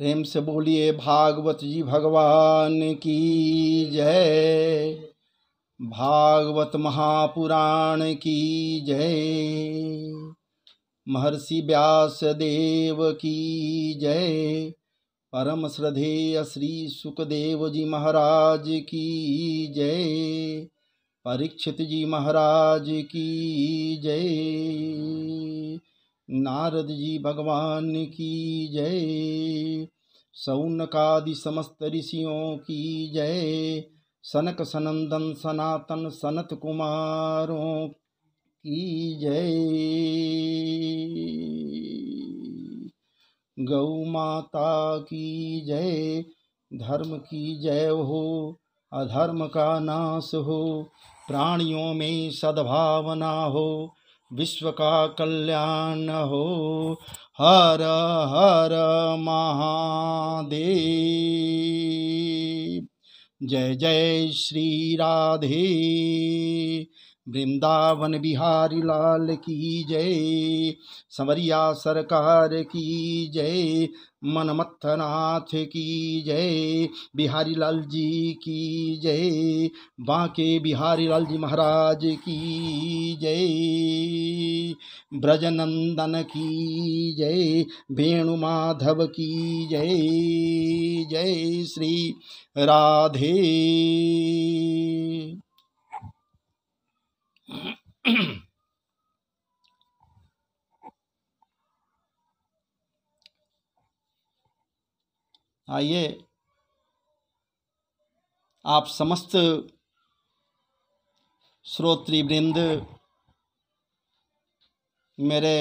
प्रेम से बोलिए भागवत जी भगवान की जय। भागवत महापुराण की जय। महर्षि व्यास देव की जय। परम श्रद्धेय श्री सुखदेव जी महाराज की जय। परीक्षित जी महाराज की जय। नारद जी भगवान की जय। सौनकादि समस्त ऋषियों की जय। सनक सनंदन सनातन सनत कुमारों की जय। गौ माता की जय। धर्म की जय हो, अधर्म का नाश हो, प्राणियों में सद्भावना हो, विश्व का कल्याण हो। हर हर महादेव। जय जय श्री राधे। वृंदावन बिहारी लाल की जय। संवरिया सरकार की जय। मनमत्थनाथ की जय। बिहारी लाल जी की जय। बांके बिहारी लाल जी महाराज की जय। ब्रजनंदन की जय। वेणु माधव की जय। जय श्री राधे। आइए आप समस्त श्रोतृवृंद मेरे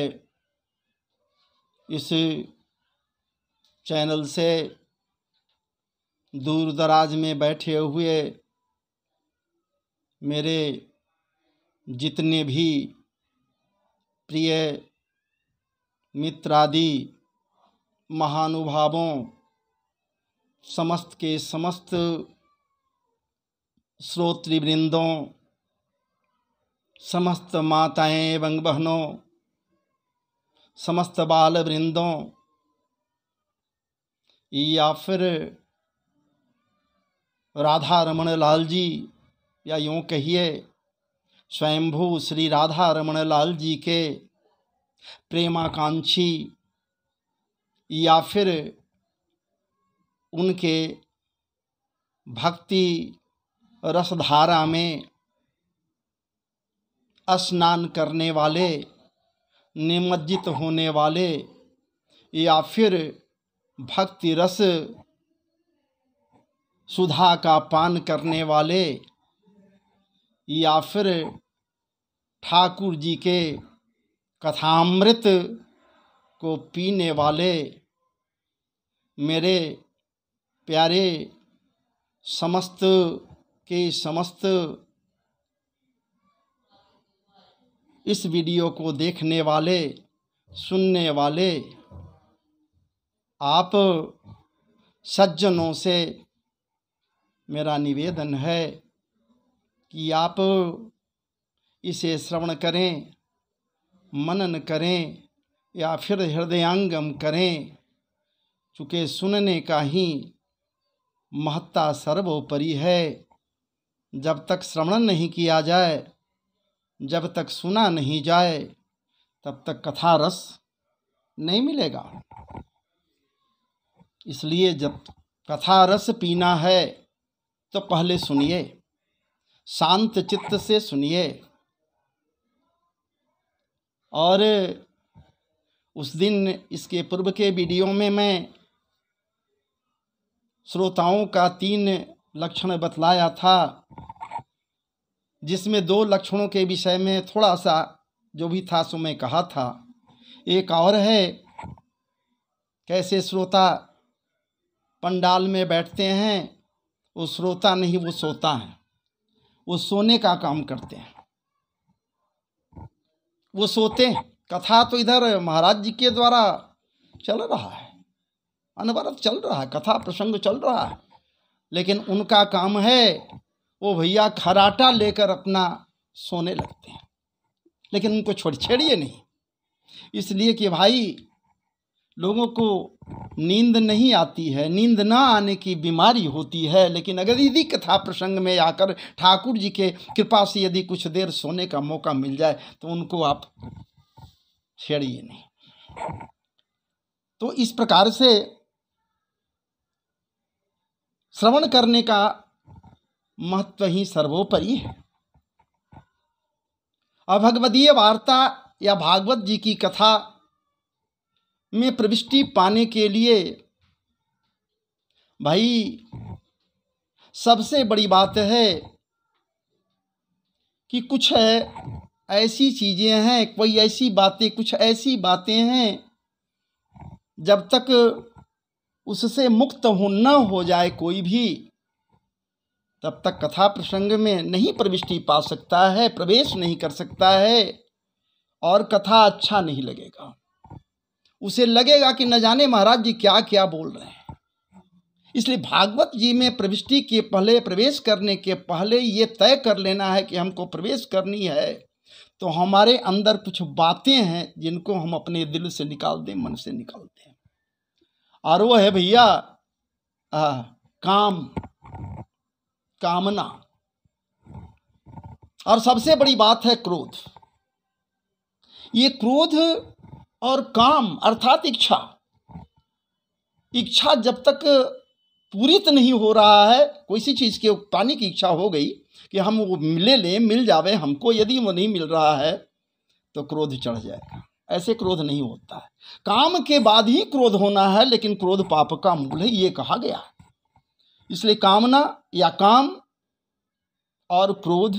इस चैनल से दूर दराज में बैठे हुए मेरे जितने भी प्रिय मित्रादि महानुभावों, समस्त के समस्त श्रोतृवृंदों, समस्त माताएं एवं बहनों, समस्त बाल वृंदों, या फिर राधा रमण लाल जी, या यूँ कहिए स्वयंभू श्री राधा रमण लाल जी के प्रेमाकांक्षी, या फिर उनके भक्ति रसधारा में स्नान करने वाले, निमज्जित होने वाले, या फिर भक्ति रस सुधा का पान करने वाले, या फिर ठाकुर जी के कथामृत को पीने वाले मेरे प्यारे समस्त के समस्त इस वीडियो को देखने वाले, सुनने वाले आप सज्जनों से मेरा निवेदन है कि आप इसे श्रवण करें, मनन करें, या फिर हृदयांगम करें, चूँकि सुनने का ही महत्ता सर्वोपरि है। जब तक श्रवण नहीं किया जाए, जब तक सुना नहीं जाए, तब तक कथा रस नहीं मिलेगा। इसलिए जब कथा रस पीना है तो पहले सुनिए, शांत चित्त से सुनिए। और उस दिन इसके पूर्व के वीडियो में मैं श्रोताओं का 3 लक्षण बतलाया था, जिसमें 2 लक्षणों के विषय में थोड़ा सा जो भी था सो मैं कहा था। एक और है, कैसे श्रोता पंडाल में बैठते हैं, वो श्रोता नहीं, वो सोता है, वो सोने का काम करते हैं, वो सोते हैं। कथा तो इधर महाराज जी के द्वारा चल रहा है, अनवरत चल रहा है, कथा प्रसंग चल रहा है, लेकिन उनका काम है वो भैया खराटा लेकर अपना सोने लगते हैं। लेकिन उनको छेड़िए नहीं, इसलिए कि भाई लोगों को नींद नहीं आती है, नींद ना आने की बीमारी होती है, लेकिन अगर यदि कथा प्रसंग में आकर ठाकुर जी के कृपा से यदि कुछ देर सोने का मौका मिल जाए तो उनको आप छेड़िए नहीं। तो इस प्रकार से श्रवण करने का महत्व ही सर्वोपरि है। अभगवदीय वार्ता या भागवत जी की कथा में प्रविष्टि पाने के लिए भाई सबसे बड़ी बात है कि कुछ ऐसी चीज़ें हैं, कोई ऐसी बातें, कुछ ऐसी बातें हैं जब तक उससे मुक्त न हो जाए कोई भी, तब तक कथा प्रसंग में नहीं प्रविष्टि पा सकता है, प्रवेश नहीं कर सकता है और कथा अच्छा नहीं लगेगा। उसे लगेगा कि न जाने महाराज जी क्या क्या बोल रहे हैं। इसलिए भागवत जी में प्रविष्टि के पहले, प्रवेश करने के पहले ये तय कर लेना है कि हमको प्रवेश करनी है तो हमारे अंदर कुछ बातें हैं जिनको हम अपने दिल से निकाल दें, मन से निकाल दें, और वो है भैया कामना, और सबसे बड़ी बात है क्रोध। ये क्रोध और काम अर्थात इच्छा जब तक पूरित नहीं हो रहा है, कोई सी चीज़ के पाने की इच्छा हो गई कि हम वो मिल जावे हमको, यदि वो नहीं मिल रहा है तो क्रोध चढ़ जाएगा। ऐसे क्रोध नहीं होता है। काम के बाद ही क्रोध होना है, लेकिन क्रोध पाप का मूल है, ये कहा गया है। इसलिए कामना या काम और क्रोध,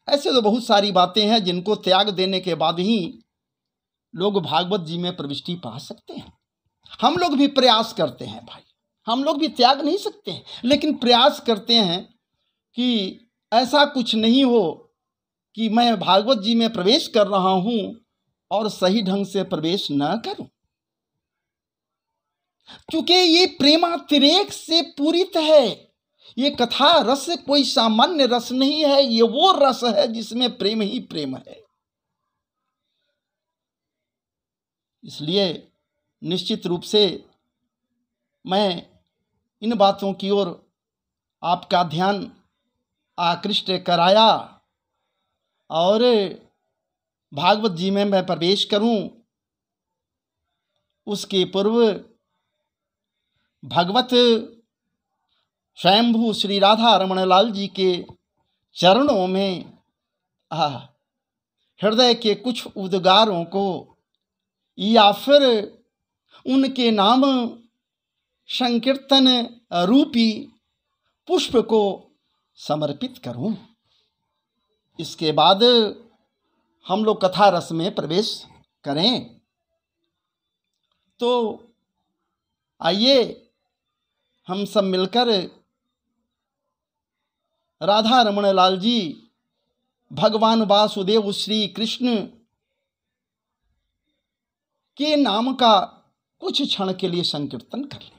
ऐसे तो बहुत सारी बातें हैं जिनको त्याग देने के बाद ही लोग भागवत जी में प्रविष्टि पा सकते हैं। हम लोग भी प्रयास करते हैं भाई, हम लोग भी त्याग नहीं सकते हैं, लेकिन प्रयास करते हैं कि ऐसा कुछ नहीं हो कि मैं भागवत जी में प्रवेश कर रहा हूं और सही ढंग से प्रवेश न करूं, क्योंकि ये प्रेमातिरेक से पूरित है। ये कथा रस कोई सामान्य रस नहीं है, ये वो रस है जिसमें प्रेम ही प्रेम है। इसलिए निश्चित रूप से मैं इन बातों की ओर आपका ध्यान आकृष्ट कराया और भागवत जी में मैं प्रवेश करूं उसके पूर्व भगवत स्वयंभू श्री राधा रमण लाल जी के चरणों में हृदय के कुछ उद्गारों को या फिर उनके नाम संकीर्तन रूपी पुष्प को समर्पित करूं। इसके बाद हम लोग कथा रस में प्रवेश करें। तो आइए हम सब मिलकर राधा रमण लाल जी, भगवान वासुदेव श्री कृष्ण के नाम का कुछ क्षण के लिए संकीर्तन कर लें।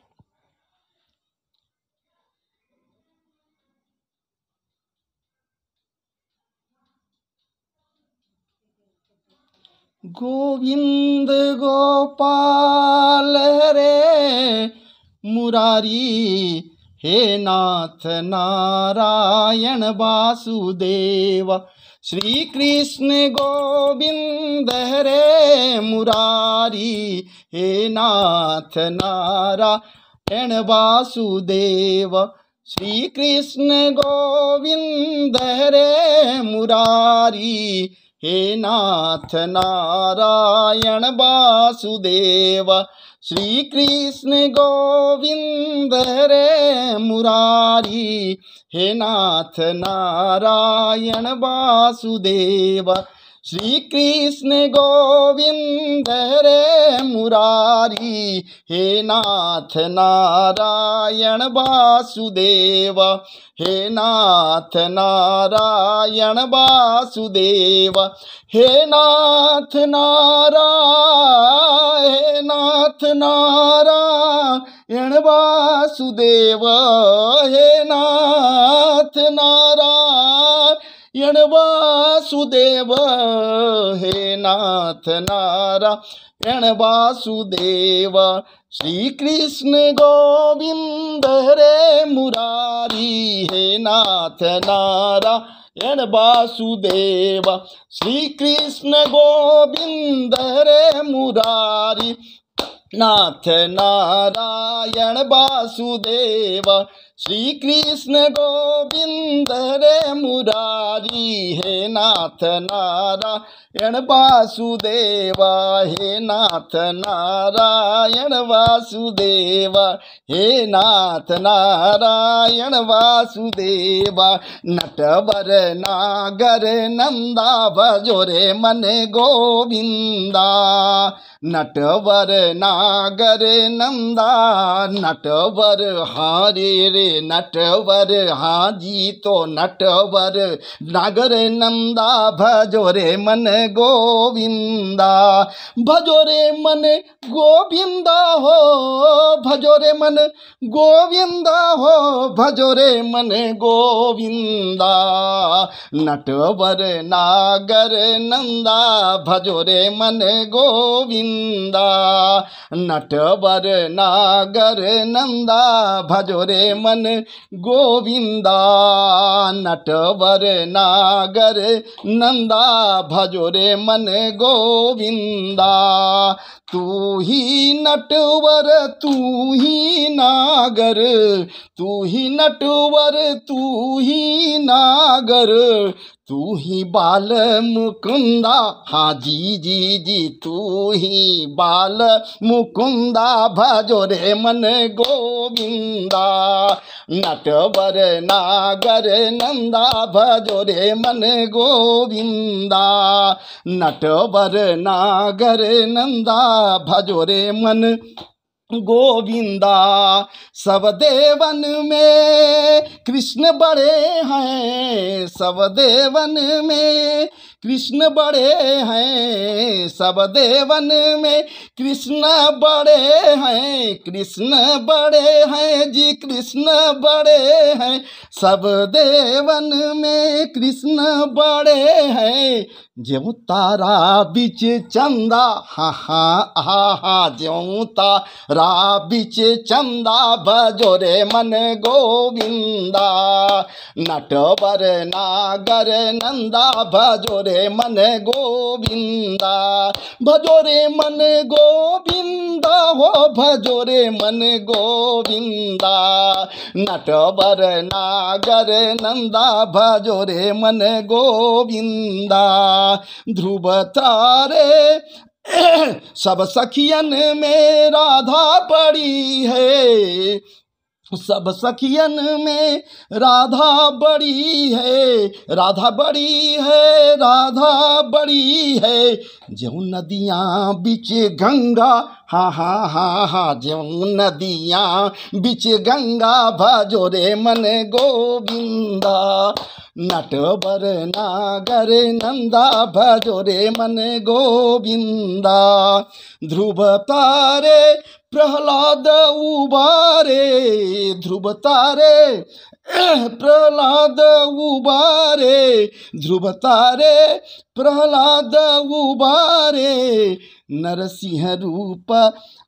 गोविंद गोपाल हरे मुरारी, हे नाथ नारायण वासुदेव। श्री कृष्ण गोविंद हरे मुरारी, हे नाथ नारायण वासुदेव। श्री कृष्ण गोविंद हरे मुरारी, हे नाथ नारायण वासुदेव। श्री कृष्ण गोविंद हरे मुरारी, हे नाथ नारायण वासुदेव। श्री कृष्ण गोविंद हरे मुरारी, हे नाथ नारायण वासुदेव। हे नाथ नारायण वासुदेव। हे नाथ नारायण वासुदेव। हे नाथ नारायण यण वासुदेव हे नाथ नारायण वासुदेव। श्री कृष्ण गोविंद हरे मुरारी हे नाथ नारायण वासुदेव। श्री कृष्ण गोविंद हरे मुरारी नाथ नारायण वासुदेव। श्री कृष्ण गोविंद हरे मुरारी हे नाथ नारायण वासुदेव। हे नाथ नारायण वासुदेव। हे नाथ नारायण वासुदेव। नटवर नागर नंदा भजो रे मन गोविंदा। नटवर नागर नंदा नटवर हारे रे नटवर हाजी तो नटवर नागर नंदा भजो रे मन गोविंदा। भजो रे मन गोविंदा हो भजो रे मन गोविंदा हो भजो रे मन गोविंदा। नटवर नागर नंदा भजो रे मन गोविंदा। नटवर नागर नंदा भजो रे मन गोविंदा। नटवर नागर नंदा भजो रे मन गोविंदा। तू ही नटवर तू ही नागर तू ही नटवर तू ही नागर तू ही बाल मुकुंदा। हाँ जी जी जी तू ही बाल मुकुंदा भजो रे मन गोविंदा। नटवर नागर नंदा भजो रे मन गोविंदा। नटवर नागर नंदा भजो रे मन गोविंदा। सब देवन में कृष्ण बड़े हैं सब देवन में कृष्ण बड़े हैं सब देवन में कृष्ण बड़े हैं कृष्ण बड़े हैं जी कृष्ण बड़े हैं सब देवन में कृष्ण बड़े हैं। ज्यों तारा बिच चंदा हाँ हाँ हाँ हाँ ज्यों तारा बिच चंदा भजो रे मन गोविंदा। नटवर नागर नंदा भजो रे मन गोविंदा। भजो रे मन गोविंदा हो भजो रे मन गोविंदा। नटवर नागर नंदा भजो रे मन गोविंदा। ध्रुव तारे सब सखियन में राधा बड़ी है सब सखियन में राधा बड़ी है राधा बड़ी है राधा बड़ी है। ज्यों नदियाँ बिच गंगा हाँ हाँ हाँ हाँ ज्यों नदियाँ बिच गंगा भजो रे मन गोविंदा। नटवर नागर नंदा भजो रे मन गोविंदा। ध्रुव तारे प्रहलाद उबारे ध्रुव तारे प्रहलाद उबारे ध्रुव तारे प्रहलाद उबारे। नरसिंह रूप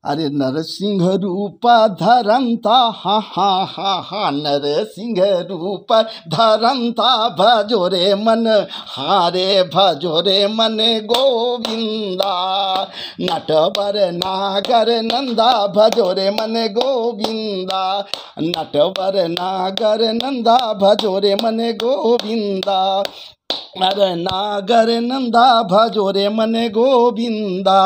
अरे नरसिंह रूप धरंता हाँ हाँ हाँ हाँ नरसिंह रूप धरंता भजो रे मन हारे भजो रे मन गोविंदा। नटवर नागर नंदा भजो रे मन गोविंदा। नटवर नागर नंदा भजो रे मन गोविंदा। अरे नागर नंदा भजो रे मन गोविंदा।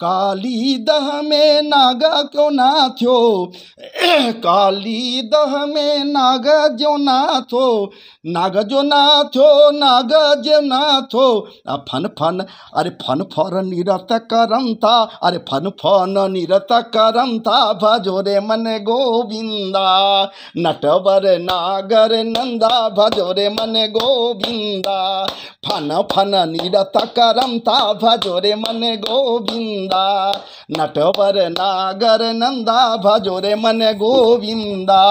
काली दह में नागा क्यों ना थो काली दह में नागा जो ना थो नाग जो ना थो नाग जो ना थो। फन फन अरे फन फर निरत करमता अरे फन फन निरत करमता भजो रे मन गोविंदा। नटवर नागर नंदा भजो रे मन गोविंदा। फन फन निरत करमता भजो रे मन गोविंदा। गोविंदा। नटवर नागर नंदा भजो रे मन गोविंदा,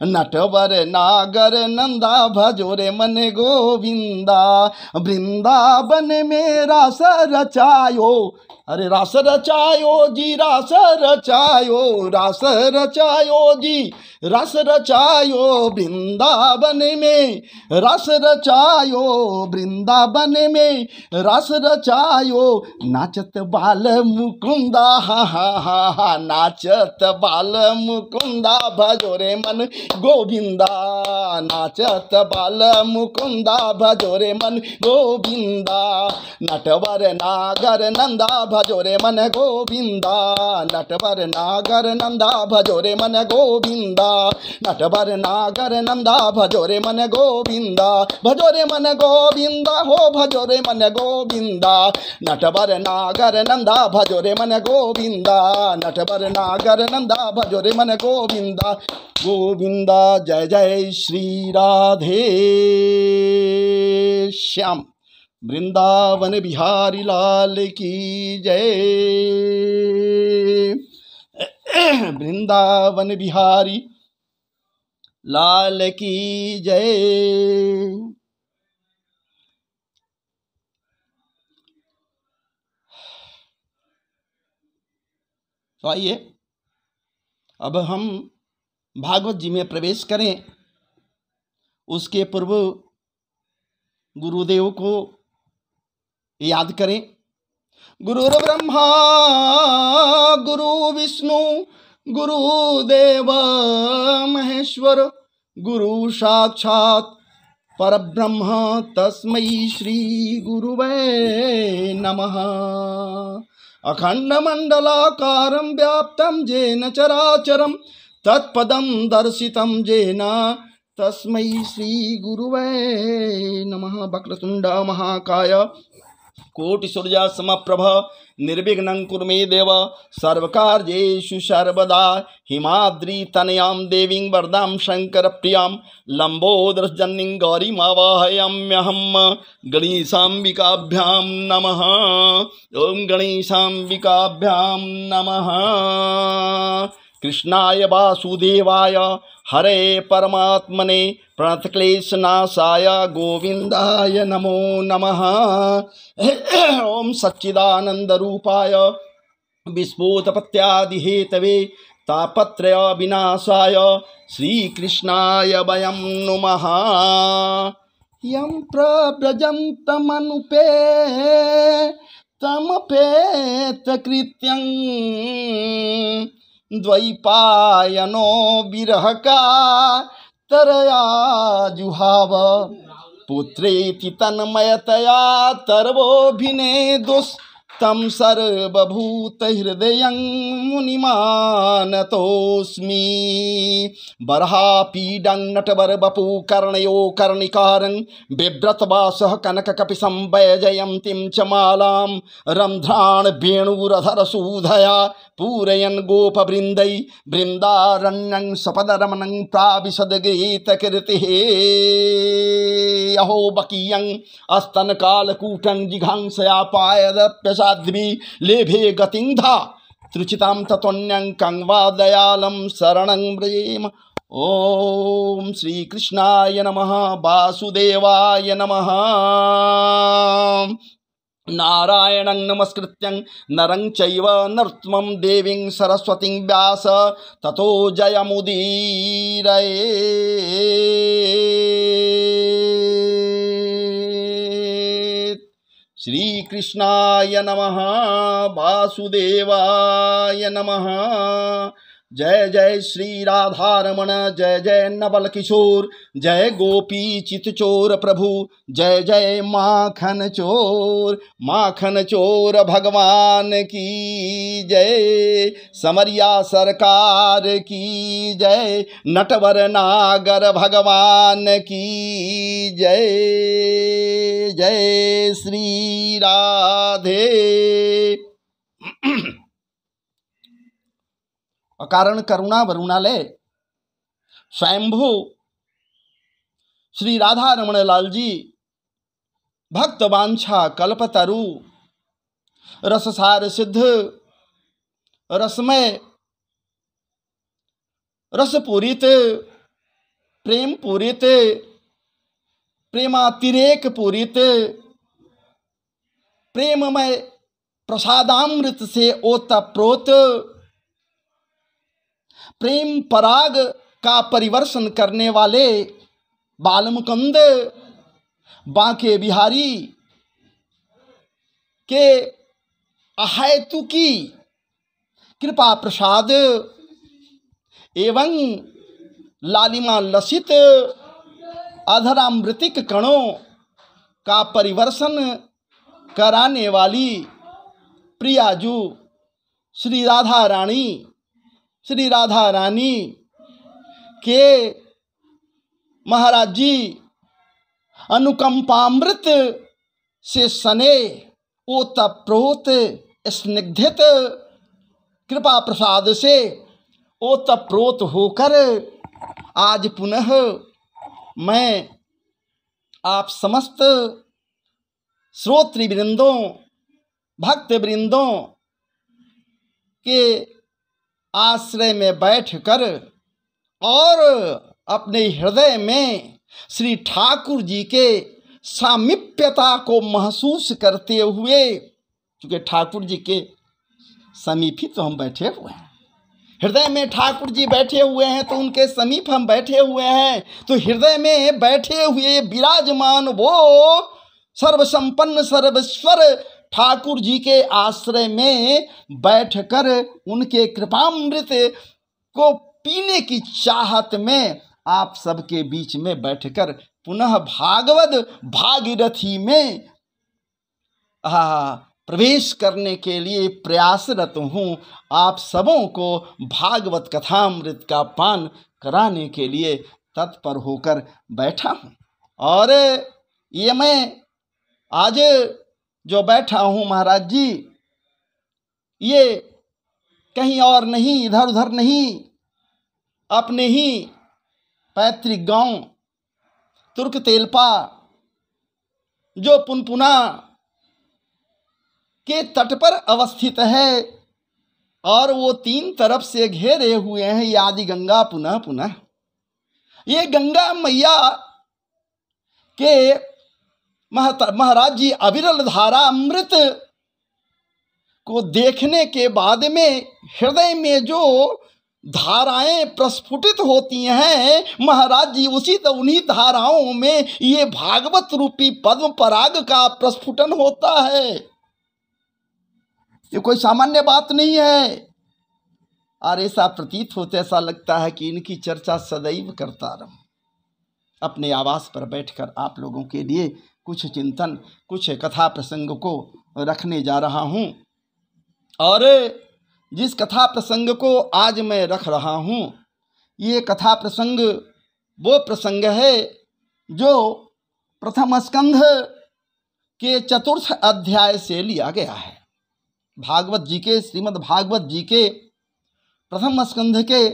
नटवर नागर नंदा भजो रे मन गोविंदा। वृंदावन में रास रचायो, अरे रास रचायो जी रास रचायो, रास रचायो जी रस रचायो। वृंदावन में रस रचायो, वृंदावन में रस रचायो। नाचत बाल मुकुंदा हा हा हा हा, नाचत बाल मुकुंदा भजो रे मन गोविंदा, नाचत बाल मुकुंदा भजो रे मन गोविंदा। नटवर नागर नंदा भजो रे मन गोविंदा, नटवर नागर नंदा भजो रे मन गोविंदा, नटवर नागर नंदा भजो रे मन गोविंदा। भजो रे मन गोविंदा हो भजो रे मन गोविंदा, नटवर नागर नंदा भजो रे मन गोविंदा, नटवर नागर नंदा भजो रे मन गोविंदा। गोविंदा जय जय श्री राधे श्याम, वृंदावन बिहारी लाल की जय, वृंदावन बिहारी लाल की जय। तो आइए अब हम भागवत जी में प्रवेश करें। उसके पूर्व गुरुदेव को याद करें। गुरुर् ब्रह्मा गुरु विष्णु गुरुदेव महेश्वर, गुरु साक्षात परब्रह्म तस्मै श्री गुरुवे नमः। अखंड मंडलाकारं व्याप्तं येन चराचरं तत्पदं दर्शितं येन तस्मै श्री गुरुवे नमः। वक्रतुंड महाकाय कोटिसूर्य समप्रभ निर्विघ्नं कुरु मे देव, सर्वकार्येषु सर्वदा। हिमाद्री तनयां देवीं वरदां शंकर प्रियां, लंबोदरजननीं गौरीमावाहयाम्यहं। गणेशाम्बिकाभ्यां नमः, ओं गणेशाम्बिकाभ्यां नमः। कृष्णाय वासुदेवाय हरे परमात्मने प्रणतक्लेशनाशाय गोविंदाय नमो नमः। ओम सच्चिदानंद रूपाय विस्फोटपत्यादिहेतवे तापत्रय विनाशाय श्रीकृष्णाय वयं नुमः। यं प्रव्रजन्तमनुपे तमपेतकृत्यं द्वैपायनो विरह का तरया जुहाव। पुत्रेति तन्मयतया तर्वोऽभिनेदुस् तं सर्वभूत हृदयं मुनिमानतोऽस्मि। बर्हापीडं नटवर बपु कर्णयो कर्णिकारं, बिभ्रतवासः कनककपिशं वैजयन्तीं च मालां। रन्ध्रान् वेणुरधरसूधया पूरयन् गोपवृन्दै, बृन्दारण्यं सपदरमणं प्राविशद्गीतकीर्तिः। अहो बकीयं अस्तनकालकूटं जिघांसया पायदप्यसाध्वी लेभे गतिंधा त्रुचितां तत्वन्यं कं वा दयालं शरणं व्रजेम। ओम श्री कृष्णाय नमः, वासुदेवाय नमः। नारायणं नमस्कृत्यं नरं चैव नरोत्तमं देवीं सरस्वतीं व्यास ततो जयमुदीरये। श्री कृष्णाय नमः, वासुदेवाय नमः। जय जय श्री राधारमण, जय जय नवल किशोर, जय गोपी चितचोर प्रभु, जय जय माखन चोर भगवान की जय। समरिया सरकार की जय, नटवर नागर भगवान की जय। जय श्री राधे। अकारण करुणा वरुणालय स्वयंभू श्री राधा रमण लाल जी भक्त वांछा कल्पतरु रससार सिद्ध रसमय, रसपूरित, प्रेम पूरित, प्रेमातिरेक पूरित, प्रेममय प्रसादामृत से ओतप्रोत, प्रेम पराग का परिवर्षण करने वाले बालमुकुंद बांके बिहारी के अहेतु की कृपा प्रसाद एवं लालिमा लसित अधरामृतिक कणों का परिवर्षण कराने वाली प्रियाजू श्री राधा रानी के महाराज जी अनुकंपामृत से सने ओतप्रोत स्निग्धित कृपा प्रसाद से ओतप्रोत होकर आज पुनः मैं आप समस्त श्रोतृवृंदों, भक्त वृंदों के आश्रय में बैठकर और अपने हृदय में श्री ठाकुर जी के सामीप्यता को महसूस करते हुए, क्योंकि ठाकुर जी के समीप ही तो हम बैठे हुए हैं, हृदय में ठाकुर जी बैठे हुए हैं तो उनके समीप हम बैठे हुए हैं, तो हृदय में बैठे हुए विराजमान वो सर्वसंपन्न सर्वेश्वर ठाकुर जी के आश्रय में बैठकर उनके कृपामृत को पीने की चाहत में आप सबके बीच में बैठकर पुनः भागवत भागीरथी में प्रवेश करने के लिए प्रयासरत हूँ। आप सबों को भागवत कथामृत का पान कराने के लिए तत्पर होकर बैठा हूँ। और ये मैं आज जो बैठा हूँ महाराज जी, ये कहीं और नहीं, इधर उधर नहीं, अपने ही पैतृक गांव तुर्क तेलपा जो पुनपुना के तट पर अवस्थित है और वो तीन तरफ से घेरे हुए हैं ये आदि गंगा पुनः पुनः। ये गंगा मैया के महाराज जी अविरल धारा अमृत को देखने के बाद में हृदय में जो धाराएं प्रस्फुटित होती हैं, महाराज जी उन्हीं धाराओं में ये भागवत रूपी पद्म पराग का प्रस्फुटन होता है। ये कोई सामान्य बात नहीं है। और ऐसा प्रतीत होता, ऐसा लगता है कि इनकी चर्चा सदैव करता रहूं। अपने आवास पर बैठकर आप लोगों के लिए कुछ चिंतन, कुछ कथा प्रसंग को रखने जा रहा हूं। और जिस कथा प्रसंग को आज मैं रख रहा हूं, ये कथा प्रसंग वो प्रसंग है जो प्रथम स्कंध के चतुर्थ अध्याय से लिया गया है। भागवत जी के, श्रीमद् भागवत जी के प्रथम स्कंध के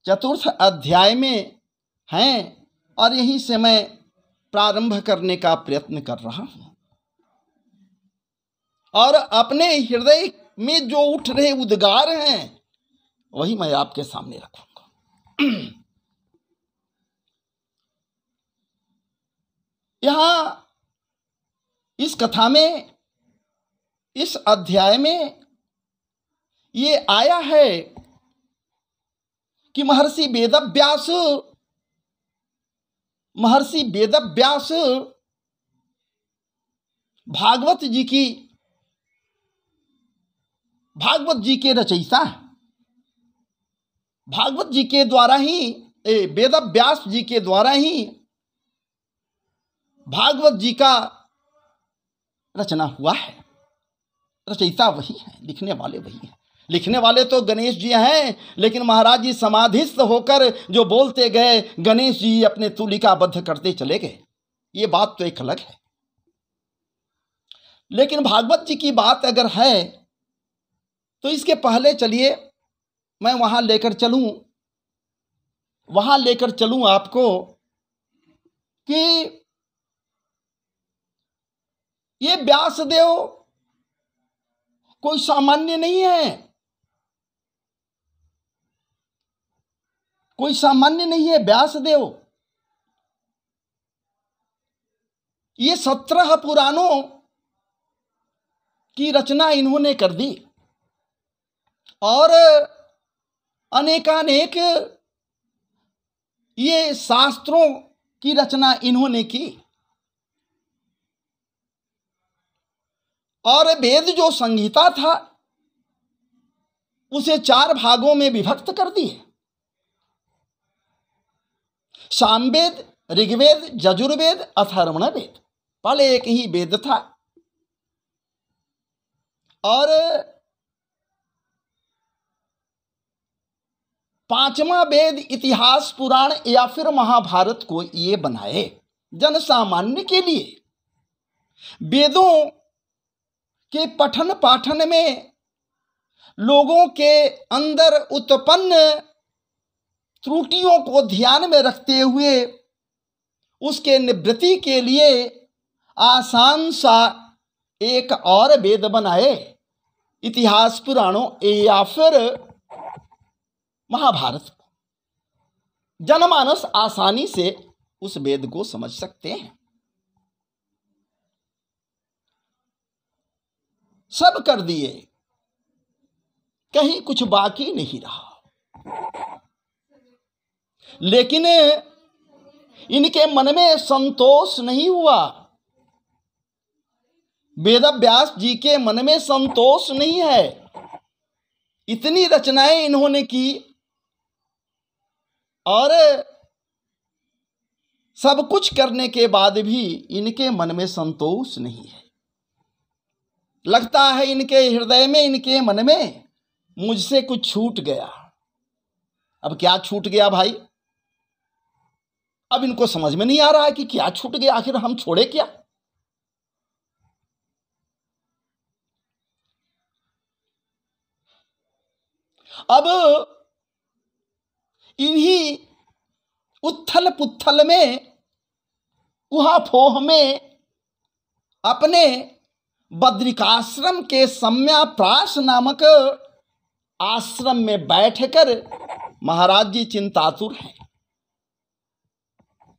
चतुर्थ अध्याय में हैं और यहीं से मैं प्रारंभ करने का प्रयत्न कर रहा हूं। और अपने हृदय में जो उठ रहे उद्गार हैं वही मैं आपके सामने रखूंगा। यहां इस कथा में, इस अध्याय में ये आया है कि महर्षि वेदव्यास भागवत जी के रचयिता, भागवत जी के द्वारा ही, वेदव्यास जी के द्वारा ही भागवत जी का रचना हुआ है। रचयिता वही है, लिखने वाले वही हैं। लिखने वाले तो गणेश जी हैं, लेकिन महाराज जी समाधिस्थ होकर जो बोलते गए, गणेश जी अपने तुलिकाबद्ध करते चले गए। ये बात तो एक अलग है। लेकिन भागवत जी की बात अगर है तो इसके पहले चलिए मैं वहां लेकर चलूं आपको कि ये व्यासदेव कोई सामान्य नहीं है। कोई सामान्य नहीं है। व्यासदेव ये 17 पुराणों की रचना इन्होंने कर दी और अनेकानेक ये शास्त्रों की रचना इन्होंने की और वेद जो संहिता था उसे 4 भागों में विभक्त कर दिए। सामवेद, ऋग्वेद, यजुर्वेद, अथर्वण। पहले एक ही वेद था और 5वां वेद इतिहास पुराण या फिर महाभारत को ये बनाए जन सामान्य के लिए। वेदों के पठन पाठन में लोगों के अंदर उत्पन्न त्रुटियों को ध्यान में रखते हुए उसके निवृत्ति के लिए आसान सा एक और वेद बनाए, इतिहास पुराणों या फिर महाभारत। जनमानस आसानी से उस वेद को समझ सकते हैं। सब कर दिए, कहीं कुछ बाकी नहीं रहा। लेकिन इनके मन में संतोष नहीं हुआ। वेदव्यास जी के मन में संतोष नहीं है। इतनी रचनाएं इन्होंने की और सब कुछ करने के बाद भी इनके मन में संतोष नहीं है। लगता है इनके हृदय में, इनके मन में मुझसे कुछ छूट गया। अब क्या छूट गया भाई? अब इनको समझ में नहीं आ रहा है कि क्या छूट गया, आखिर हम छोड़े क्या? अब इन्हीं उथल पुथल में, उहापोह में अपने बद्रिकाश्रम के सम्याप्रास नामक आश्रम में बैठकर महाराज जी चिंतातुर हैं।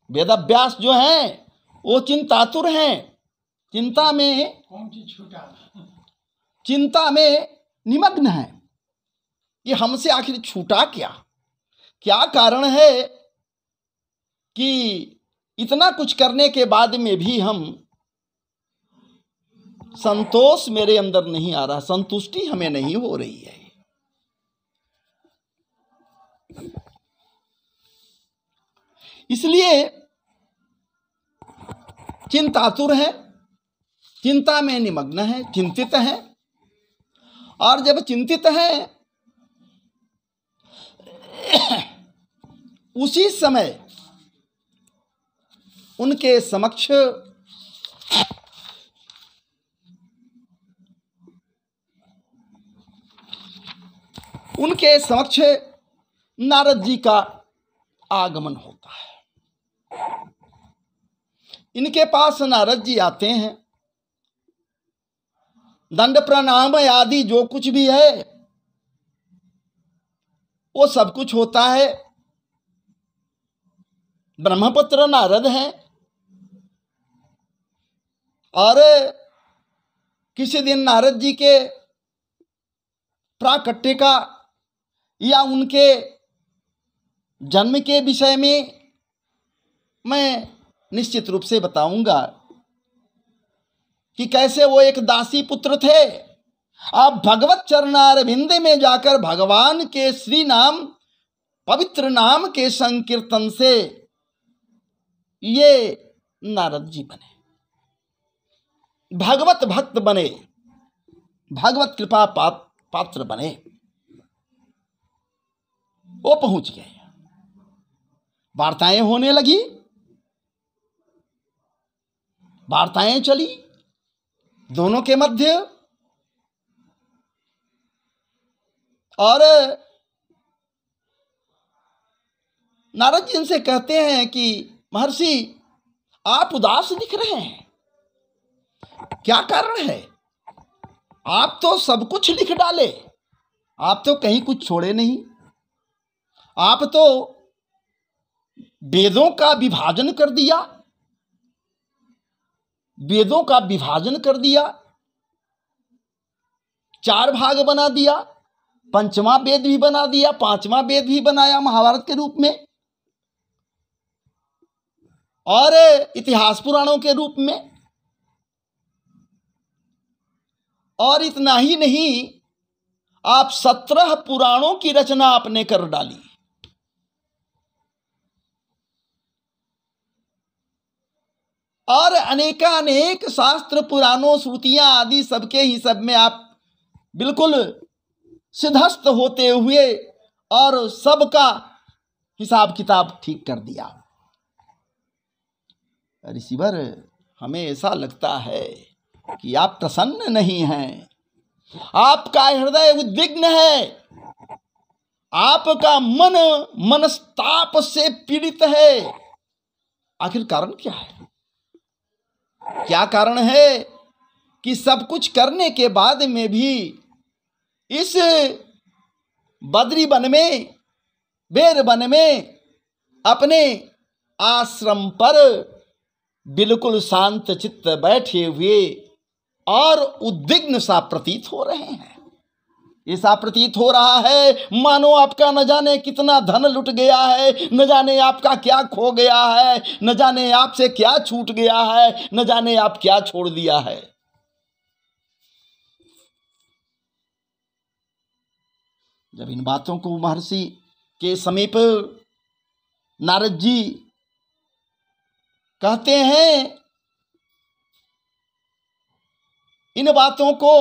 वेदव्यास जो हैं वो चिंतातुर हैं। चिंता में निमग्न हैं। ये हमसे आखिर छूटा क्या? क्या कारण है कि इतना कुछ करने के बाद में भी हम संतोष मेरे अंदर नहीं आ रहा, संतुष्टि हमें नहीं हो रही है। इसलिए चिंतातुर है, चिंता में निमग्न है, चिंतित है। और जब चिंतित है उसी समय उनके समक्ष नारद जी का आगमन होता है। इनके पास नारद जी आते हैं। दंड प्रणाम आदि जो कुछ भी है वो सब कुछ होता है। ब्रह्मपुत्र नारद हैं और किसी दिन नारद जी के प्राकट्य का या उनके जन्म के विषय में मैं निश्चित रूप से बताऊंगा कि कैसे वो एक दासी पुत्र थे। आप भगवत चरणारविंद में जाकर भगवान के श्री नाम, पवित्र नाम के संकीर्तन से ये नारद जी बने, भगवत भक्त बने, भगवत कृपा पात्र बने। वो पहुंच गए, वार्ताएं होने लगी, वार्ताएं चली दोनों के मध्य। और नारद जी इनसे कहते हैं कि महर्षि आप उदास दिख रहे हैं, क्या कारण है? आप तो सब कुछ लिख डाले, आप तो कहीं कुछ छोड़े नहीं। आप तो वेदों का विभाजन कर दिया, वेदों का विभाजन कर दिया, 4 भाग बना दिया, 5वां वेद भी बना दिया, 5वां वेद भी बनाया महाभारत के रूप में और इतिहास पुराणों के रूप में। और इतना ही नहीं, आप 17 पुराणों की रचना आपने कर डाली। और अनेकानेक शास्त्र पुराणों श्रुतियां आदि सबके ही सब में आप बिल्कुल सिद्धस्थ होते हुए और सबका हिसाब किताब ठीक कर दिया। ऋषिवर, हमें ऐसा लगता है कि आप प्रसन्न नहीं हैं, आपका हृदय उद्विग्न है, आपका मन मनस्ताप से पीड़ित है। आखिर कारण क्या है? क्या कारण है कि सब कुछ करने के बाद में भी इस बद्री वन में, बेर वन में अपने आश्रम पर बिल्कुल शांत चित्त बैठे हुए और उद्विग्न सा प्रतीत हो रहे हैं? ऐसा प्रतीत हो रहा है मानो आपका न जाने कितना धन लुट गया है, न जाने आपका क्या खो गया है, न जाने आपसे क्या छूट गया है, न जाने आप क्या छोड़ दिया है। जब इन बातों को महर्षि के समीप नारद जी कहते हैं, इन बातों को,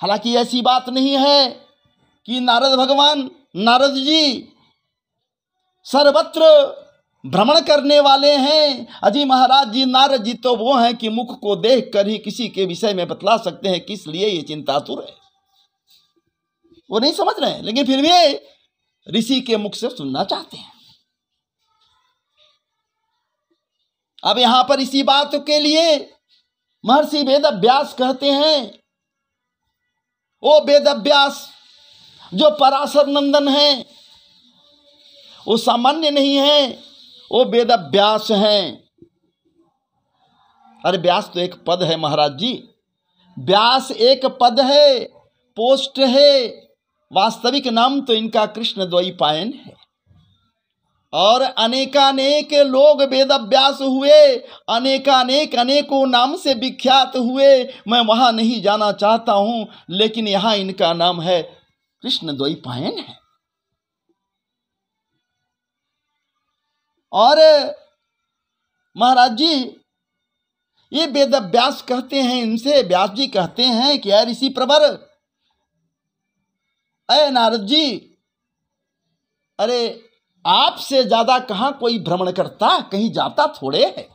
हालांकि ऐसी बात नहीं है कि नारद भगवान, नारद जी सर्वत्र भ्रमण करने वाले हैं। अजी महाराज जी, नारद जी तो वो हैं कि मुख को देखकर ही किसी के विषय में बतला सकते हैं किस लिए ये चिंतातुर है। वो नहीं समझ रहे हैं, लेकिन फिर भी ऋषि के मुख से सुनना चाहते हैं। अब यहां पर इसी बात के लिए महर्षि वेदव्यास कहते हैं, ओ वेदव्यास जो पराशर नंदन है, वो सामान्य नहीं है, वो वेदव्यास हैं। अरे व्यास तो एक पद है महाराज जी, व्यास एक पद है, पोस्ट है, वास्तविक नाम तो इनका कृष्ण द्वैपायन है। और अनेकानेक लोग वेदव्यास हुए, अनेकानेक अनेकों नाम से विख्यात हुए। मैं वहां नहीं जाना चाहता हूं, लेकिन यहां इनका नाम है कृष्ण द्वैपायन है। और महाराज जी ये वेदव्यास कहते हैं, इनसे व्यास जी कहते हैं कि ऋषि प्रवर, अरे नारद जी, अरे आपसे ज्यादा कहां कोई भ्रमण करता, कहीं जाता थोड़े है।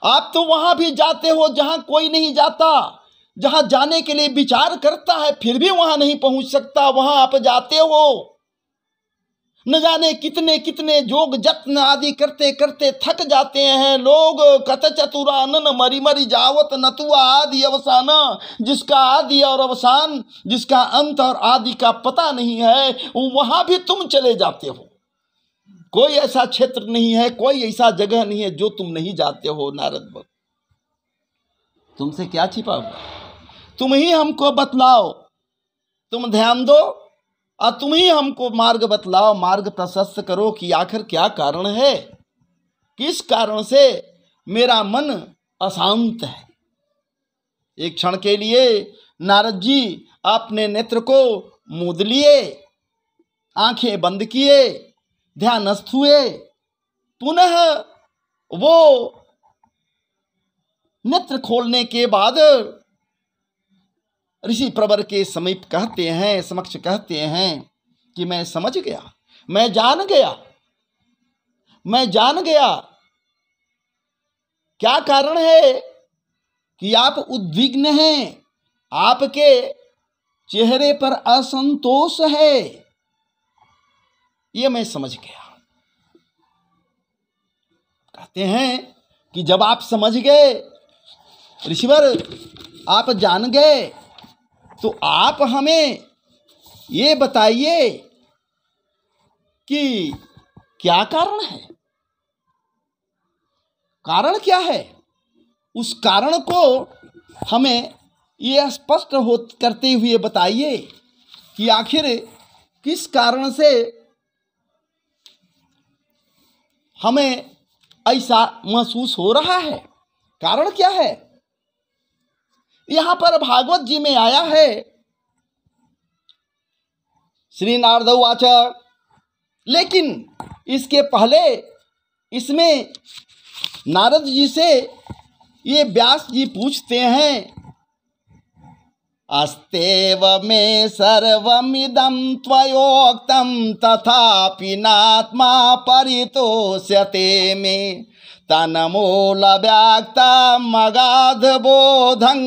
आप तो वहां भी जाते हो जहां कोई नहीं जाता, जहां जाने के लिए विचार करता है फिर भी वहां नहीं पहुंच सकता, वहां आप जाते हो। न जाने कितने कितने जोग जत्न आदि करते करते थक जाते हैं लोग। कत चतुरानन मरी मरी जावत नतुआ आदि अवसाना, जिसका आदि और अवसान, जिसका अंत और आदि का पता नहीं है, वहां भी तुम चले जाते हो। कोई ऐसा क्षेत्र नहीं है, कोई ऐसा जगह नहीं है जो तुम नहीं जाते हो। नारद भक्त, तुमसे क्या छिपा हुआ, तुम ही हमको बतलाओ, तुम ध्यान दो और तुम ही हमको मार्ग बतलाओ, मार्ग प्रशस्त करो कि आखिर क्या कारण है, किस कारण से मेरा मन अशांत है। एक क्षण के लिए नारद जी अपने नेत्र को मूंद लिए, आंखें बंद किए, ध्यानस्थ हुए। पुनः वो नेत्र खोलने के बाद ऋषि प्रवर के समीप कहते हैं, समक्ष कहते हैं कि मैं समझ गया, मैं जान गया, मैं जान गया। क्या कारण है कि आप उद्विग्न हैं, आपके चेहरे पर असंतोष है, ये मैं समझ गया। कहते हैं कि जब आप समझ गए ऋषिवर, आप जान गए, तो आप हमें ये बताइए कि क्या कारण है? कारण क्या है? उस कारण को हमें ये स्पष्ट हो करते हुए बताइए कि आखिर किस कारण से हमें ऐसा महसूस हो रहा है, कारण क्या है? यहां पर भागवत जी में आया है, श्री नारद उवाच। लेकिन इसके पहले इसमें नारद जी से ये व्यास जी पूछते हैं, अस्तेव मे सर्वमिदं त्वयोक्तं तथापि नात्मा परितोष्यते मे तन्मूलव्यक्तमगाधबोधं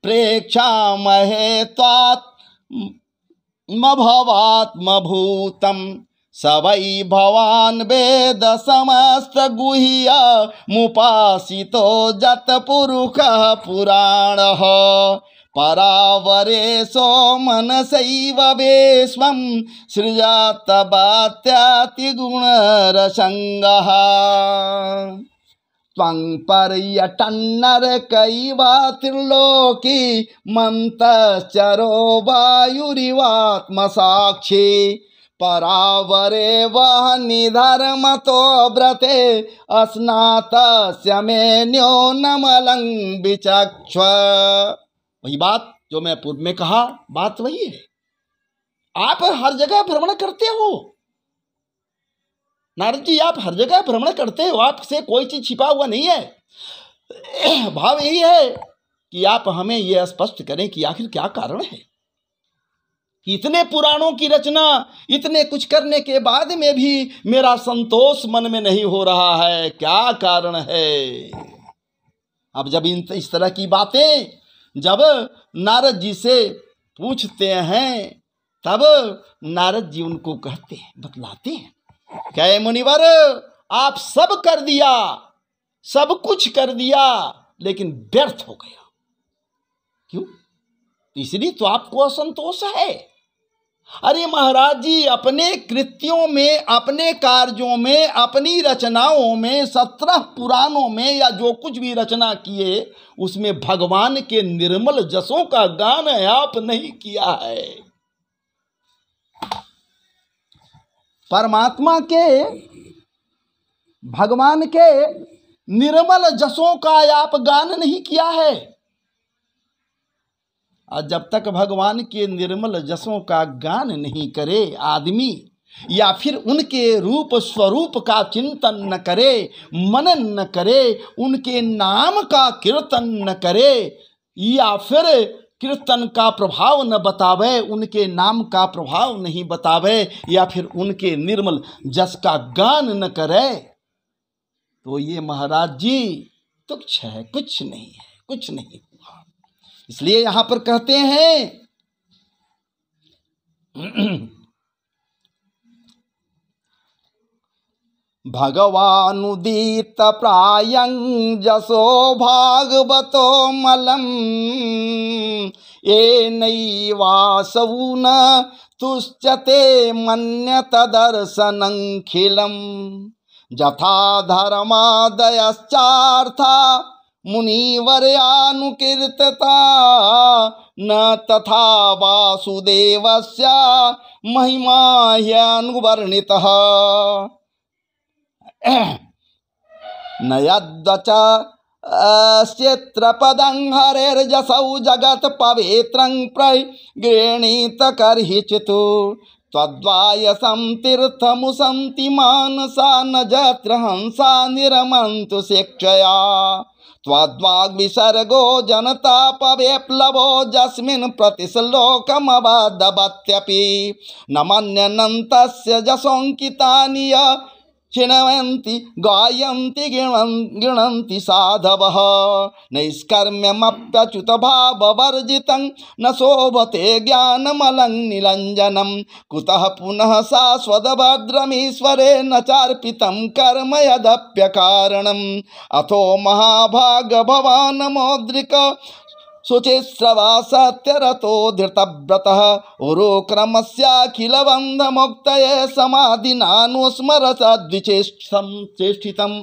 प्रेक्षामहे त्वात्मभवात्मभूतं स वै भवान् वेद समस्तगुह्यमुपासितो जतपुरुषः पुराणः परावरेशो मनसैव विश्वं सृजतबात्यातिगुणरसङ्गः त्वं पर्यटन्नरकैव त्रिलोकी मन्तश्चरो वायुरिवात्मसाक्षी परावरे वह निधर्मतो व्रते अस्नातस्य मे न्यूनमलं विचक्ष। वही बात जो मैं पूर्व में कहा, बात वही है। आप हर जगह भ्रमण करते हो नारद जी, आप हर जगह भ्रमण करते हो, आपसे कोई चीज छिपा हुआ नहीं है। भाव यही है कि आप हमें यह स्पष्ट करें कि आखिर क्या कारण है कि इतने पुराणों की रचना, इतने कुछ करने के बाद में भी मेरा संतोष मन में नहीं हो रहा है, क्या कारण है? अब जब इस तरह की बातें जब नारद जी से पूछते हैं, तब नारद जी उनको कहते हैं, बतलाते हैं, क्या मुनिवर आप सब कर दिया, सब कुछ कर दिया, लेकिन व्यर्थ हो गया। क्यों? इसलिए तो आपको असंतोष है। अरे महाराज जी, अपने कृत्यों में, अपने कार्यों में, अपनी रचनाओं में, 17 पुराणों में या जो कुछ भी रचना किए, उसमें भगवान के निर्मल जसों का गान आप नहीं किया है। परमात्मा के, भगवान के निर्मल जसों का आप गान नहीं किया है। और जब तक भगवान के निर्मल जसों का गान नहीं करे आदमी, या फिर उनके रूप स्वरूप का चिंतन न करे, मनन न करे, उनके नाम का कीर्तन न करे, या फिर कीर्तन का प्रभाव न बतावे, उनके नाम का प्रभाव नहीं बतावे, या फिर उनके निर्मल जस का गान न करे, तो ये महाराज जी तुच्छ है, कुछ नहीं है, कुछ नहीं हुआ। इसलिए यहां पर कहते हैं, भगवानुदीत प्रायं जसो भागवतो मलम् येनैवासौ न तुष्यते मन्यतदर्शनंखिलम् यथा धर्मादयश्चार्था मुनिवर्यानुकीर्तता न तथा वासुदेवस्य महिमा ह्यनुवर्णितः न यद्वच अस्यत्रपदं हरेर्जसौ जगत् पवित्रं प्रगृहीत कर्हिचित् त्वद्वायसं तीर्थमुसन्ति मानसा न जत्र हंसा निरमन्तु शिक्षया त्वद्वाग्विसर्गो जनतापविप्लवो यस्मिन् प्रतिश्लोकमवदवत्यपि न मन्यन्नन्तस्य जसोऽङ्कितानि चिणवन्ति गायन्ति गृह्णन्ति साधवः नैष्कर्म्यमप्यच्युत भाववर्जितं न शोभते ज्ञानमलं निरञ्जनं कुतः पुनः शाश्वतभद्रमीश्वरेण चार्पितं कर्म यदप्यकारणम् अथो महाभाग भवान् मौद्रिक सोचे श्रवा सत्यरतो धृतव्रतः उरोक्रमस्याखिल बंध मुक्तये समाधिनानुस्मर सद्विचेष्टितम्।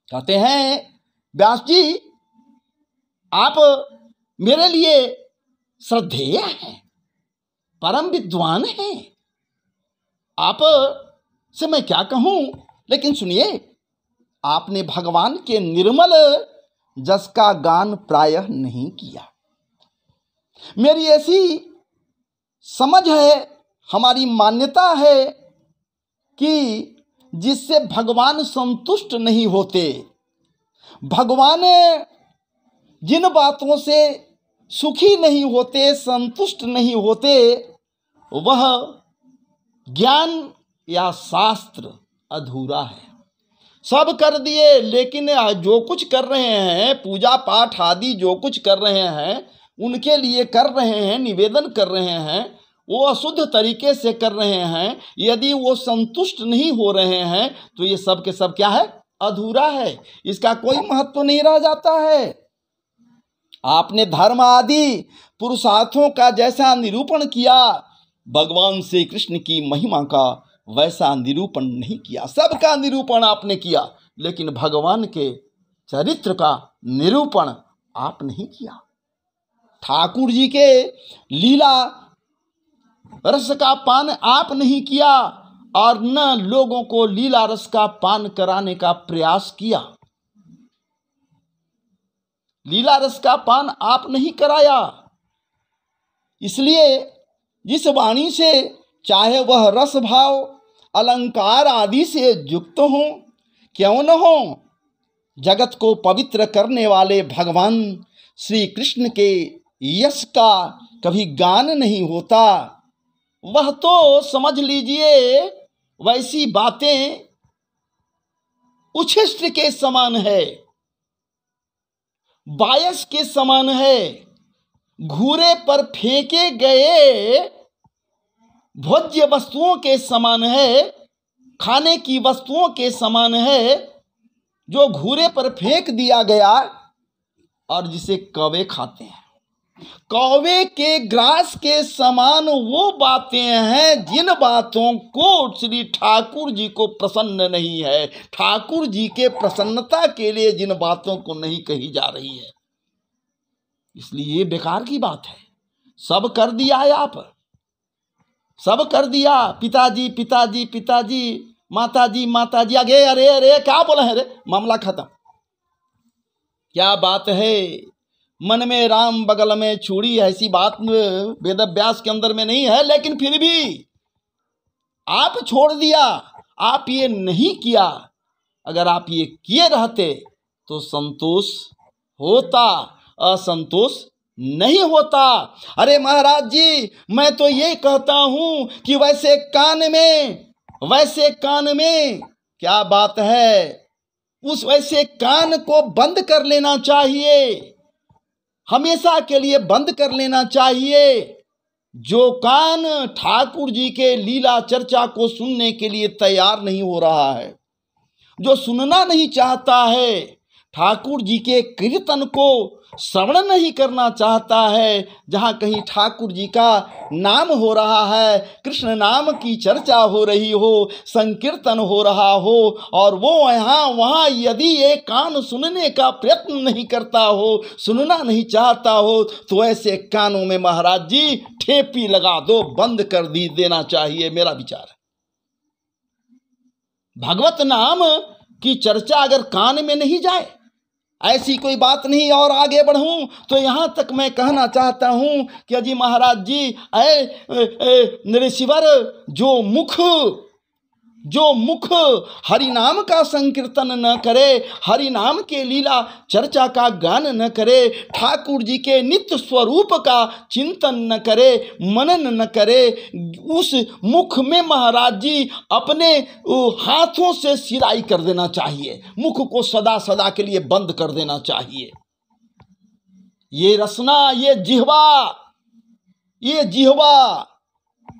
कहते हैं व्यास जी आप मेरे लिए श्रद्धेय हैं, परम विद्वान हैं, आप से मैं क्या कहूं। लेकिन सुनिए, आपने भगवान के निर्मल जस का गान प्रायः नहीं किया। मेरी ऐसी समझ है, हमारी मान्यता है कि जिससे भगवान संतुष्ट नहीं होते, भगवान जिन बातों से सुखी नहीं होते, संतुष्ट नहीं होते, वह ज्ञान या शास्त्र अधूरा है। सब कर दिए, लेकिन जो कुछ कर रहे हैं, पूजा पाठ आदि जो कुछ कर रहे हैं, उनके लिए कर रहे हैं, निवेदन कर रहे हैं, वो अशुद्ध तरीके से कर रहे हैं। यदि वो संतुष्ट नहीं हो रहे हैं तो ये सब के सब क्या है? अधूरा है, इसका कोई महत्व नहीं रह जाता है। आपने धर्म आदि पुरुषार्थों का जैसा निरूपण किया, भगवान श्री कृष्ण की महिमा का वैसा निरूपण नहीं किया। सबका निरूपण आपने किया, लेकिन भगवान के चरित्र का निरूपण आप नहीं किया। ठाकुर जी के लीला रस का पान आप नहीं किया, और न लोगों को लीला रस का पान कराने का प्रयास किया। लीला रस का पान आप नहीं कराया। इसलिए जिस वाणी से, चाहे वह रस भाव अलंकार आदि से युक्त हो, क्यों न हो, जगत को पवित्र करने वाले भगवान श्री कृष्ण के यश का कभी गान नहीं होता। वह तो समझ लीजिए वैसी बातें उच्छिष्ट के समान है, बायस के समान है, घूरे पर फेंके गए भोज्य वस्तुओं के समान है, खाने की वस्तुओं के समान है, जो घूरे पर फेंक दिया गया और जिसे कौवे खाते हैं। कौवे के ग्रास के समान वो बातें हैं जिन बातों को श्री ठाकुर जी को प्रसन्न नहीं है, ठाकुर जी के प्रसन्नता के लिए जिन बातों को नहीं कही जा रही है। इसलिए ये बेकार की बात है। सब कर दिया है, आप सब कर दिया, पिताजी पिताजी पिताजी, माताजी माताजी, आगे अरे अरे क्या बोला है रे, मामला खत्म। क्या बात है, मन में राम बगल में चूड़ी, ऐसी बात वेद व्यास के अंदर में नहीं है। लेकिन फिर भी आप छोड़ दिया, आप ये नहीं किया। अगर आप ये किए रहते तो संतोष होता, असंतोष नहीं होता। अरे महाराज जी, मैं तो ये कहता हूं कि वैसे कान में क्या बात है, उस वैसे कान को बंद कर लेना चाहिए, हमेशा के लिए बंद कर लेना चाहिए। जो कान ठाकुर जी के लीला चर्चा को सुनने के लिए तैयार नहीं हो रहा है, जो सुनना नहीं चाहता है, ठाकुर जी के कीर्तन को श्रवण नहीं करना चाहता है, जहाँ कहीं ठाकुर जी का नाम हो रहा है, कृष्ण नाम की चर्चा हो रही हो, संकीर्तन हो रहा हो, और वो यहाँ वहाँ यदि एक कान सुनने का प्रयत्न नहीं करता हो, सुनना नहीं चाहता हो, तो ऐसे कानों में महाराज जी ठेपी लगा दो, बंद कर देना चाहिए, मेरा विचार है। भगवत नाम की चर्चा अगर कान में नहीं जाए, ऐसी कोई बात नहीं। और आगे बढ़ूं तो यहां तक मैं कहना चाहता हूं कि अजी महाराज जी, नरेश्वर, जो मुख हरि नाम का संकीर्तन न करे, हरि नाम के लीला चर्चा का गान न करे, ठाकुर जी के नित्य स्वरूप का चिंतन न करे, मनन न करे, उस मुख में महाराज जी अपने हाथों से सिराई कर देना चाहिए, मुख को सदा सदा के लिए बंद कर देना चाहिए। ये रसना, ये जिह्वा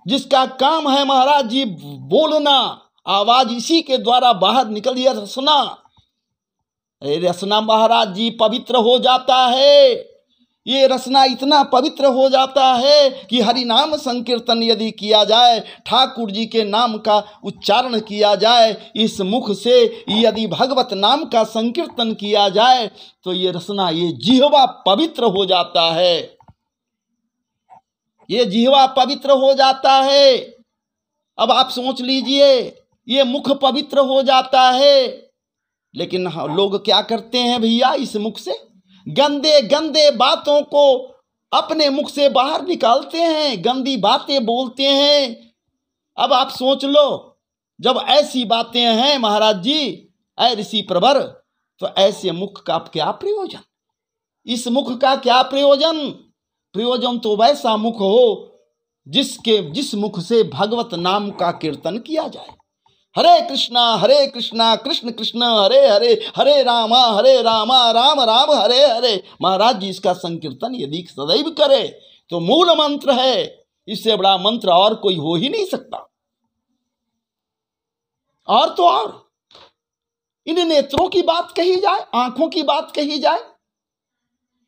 जिसका काम है महाराज जी बोलना, आवाज इसी के द्वारा बाहर निकल, यह रसना। अरे रसना महाराज जी पवित्र हो जाता है, ये रसना इतना पवित्र हो जाता है कि हरि नाम संकीर्तन यदि किया जाए, ठाकुर जी के नाम का उच्चारण किया जाए, इस मुख से यदि भगवत नाम का संकीर्तन किया जाए तो ये रसना, ये जिह्वा पवित्र हो जाता है, ये जिह्वा पवित्र हो जाता है। अब आप सोच लीजिए, ये मुख पवित्र हो जाता है, लेकिन लोग क्या करते हैं भैया, इस मुख से गंदे गंदे बातों को अपने मुख से बाहर निकालते हैं, गंदी बातें बोलते हैं। अब आप सोच लो, जब ऐसी बातें हैं महाराज जी, ऐ ऋषि प्रवर, तो ऐसे मुख का क्या प्रयोजन? इस मुख का क्या प्रयोजन? प्रयोजन तो वैसा मुख हो जिस मुख से भगवत नाम का कीर्तन किया जाए। हरे कृष्णा कृष्ण कृष्ण हरे हरे, हरे रामा राम राम हरे हरे। महाराज जी इसका संकीर्तन यदि सदैव करे तो मूल मंत्र है, इससे बड़ा मंत्र और कोई हो ही नहीं सकता। और तो और इन नेत्रों की बात कही जाए, आंखों की बात कही जाए।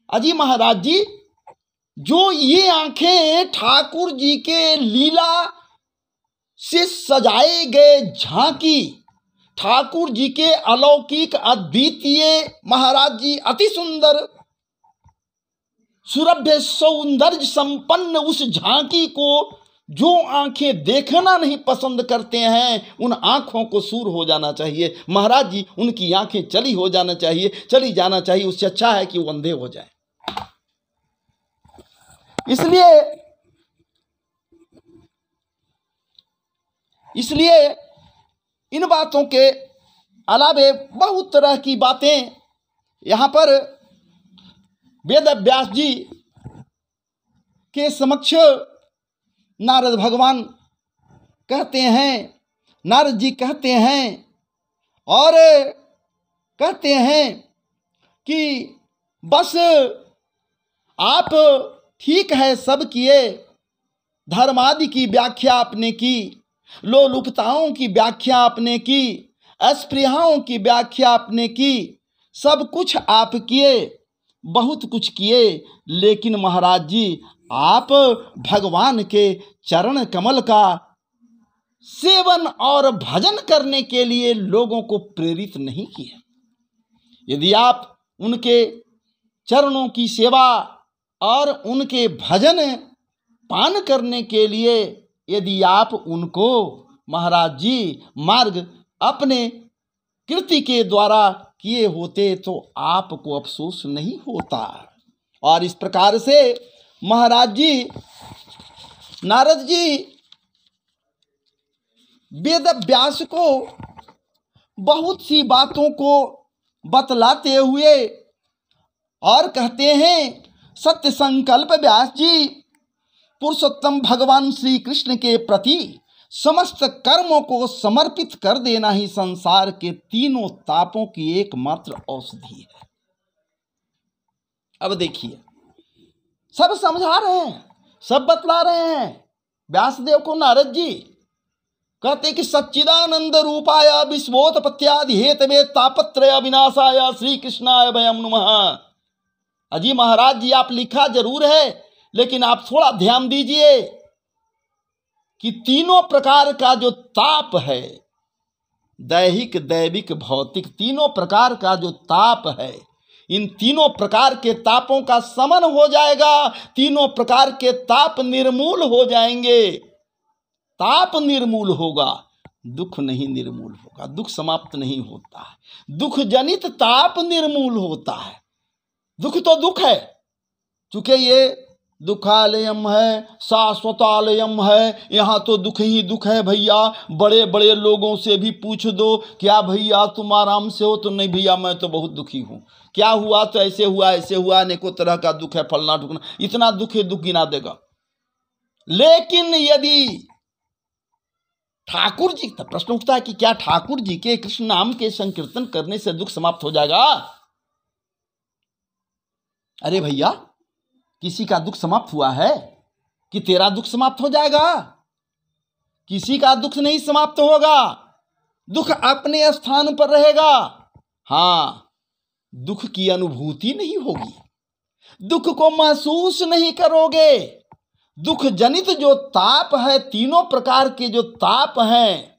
अजी महाराज जी, जो ये आंखें ठाकुर जी के लीला से सजाए गए झांकी, ठाकुर जी के अलौकिक अद्वितीय महाराज जी अति सुंदर सुरभ्य सौंदर्य संपन्न उस झांकी को जो आंखें देखना नहीं पसंद करते हैं, उन आंखों को सूर हो जाना चाहिए। महाराज जी उनकी आंखें चली जाना चाहिए, उससे अच्छा है कि वो अंधे हो जाए। इसलिए इन बातों के अलावे बहुत तरह की बातें यहाँ पर वेद व्यास जी के समक्ष नारद भगवान कहते हैं, नारद जी कहते हैं और कहते हैं कि बस आप ठीक है सब किए, धर्मादि की व्याख्या आपने की, लोलुपताओं की व्याख्या आपने की, अस्पृहाओं की व्याख्या आपने की, सब कुछ आप किए, बहुत कुछ किए, लेकिन महाराज जी आप भगवान के चरण कमल का सेवन और भजन करने के लिए लोगों को प्रेरित नहीं किए। यदि आप उनके चरणों की सेवा और उनके भजन पान करने के लिए यदि आप उनको महाराज जी मार्ग अपने कृति के द्वारा किए होते तो आपको अफसोस नहीं होता। और इस प्रकार से महाराज जी नारद जी वेद व्यास को बहुत सी बातों को बतलाते हुए और कहते हैं, सत्य संकल्प व्यास जी पुरुषोत्तम भगवान श्री कृष्ण के प्रति समस्त कर्मों को समर्पित कर देना ही संसार के तीनों तापों की एकमात्र औषधि है। अब देखिए, सब समझा रहे हैं, सब बतला रहे हैं व्यासदेव को। नारद जी कहते कि सच्चिदानंद रूपाय विश्वोत्पत्त्यादि हेतवे तापत्रय विनाशाय श्री कृष्णाय वयं नमः। अजी महाराज जी आप लिखा जरूर है, लेकिन आप थोड़ा ध्यान दीजिए कि तीनों प्रकार का जो ताप है, दैहिक दैविक भौतिक, तीनों प्रकार का जो ताप है, इन तीनों प्रकार के तापों का शमन हो जाएगा, तीनों प्रकार के ताप निर्मूल हो जाएंगे। ताप निर्मूल होगा, दुख नहीं निर्मूल होगा, दुख समाप्त नहीं होता है, दुख जनित ताप निर्मूल होता है। दुख तो दुख है, चूंकि ये दुखालयम है, शाश्वतालयम है, यहाँ तो दुख ही दुख है भैया। बड़े बड़े लोगों से भी पूछ दो, क्या भैया तुम आराम से हो? तो नहीं भैया मैं तो बहुत दुखी हूँ। क्या हुआ? तो ऐसे हुआ, अनेकों तरह का दुख है, फलना ढुकना, इतना दुख है, दुख गिना देगा। लेकिन यदि ठाकुर जी, तो प्रश्न उठता है कि क्या ठाकुर जी के कृष्ण नाम के संकीर्तन करने से दुख समाप्त हो जाएगा? अरे भैया, किसी का दुख समाप्त हुआ है कि तेरा दुख समाप्त हो जाएगा? किसी का दुख नहीं समाप्त होगा, दुख अपने स्थान पर रहेगा। हाँ, दुख की अनुभूति नहीं होगी, दुख को महसूस नहीं करोगे। दुख जनित जो ताप है, तीनों प्रकार के जो ताप हैं,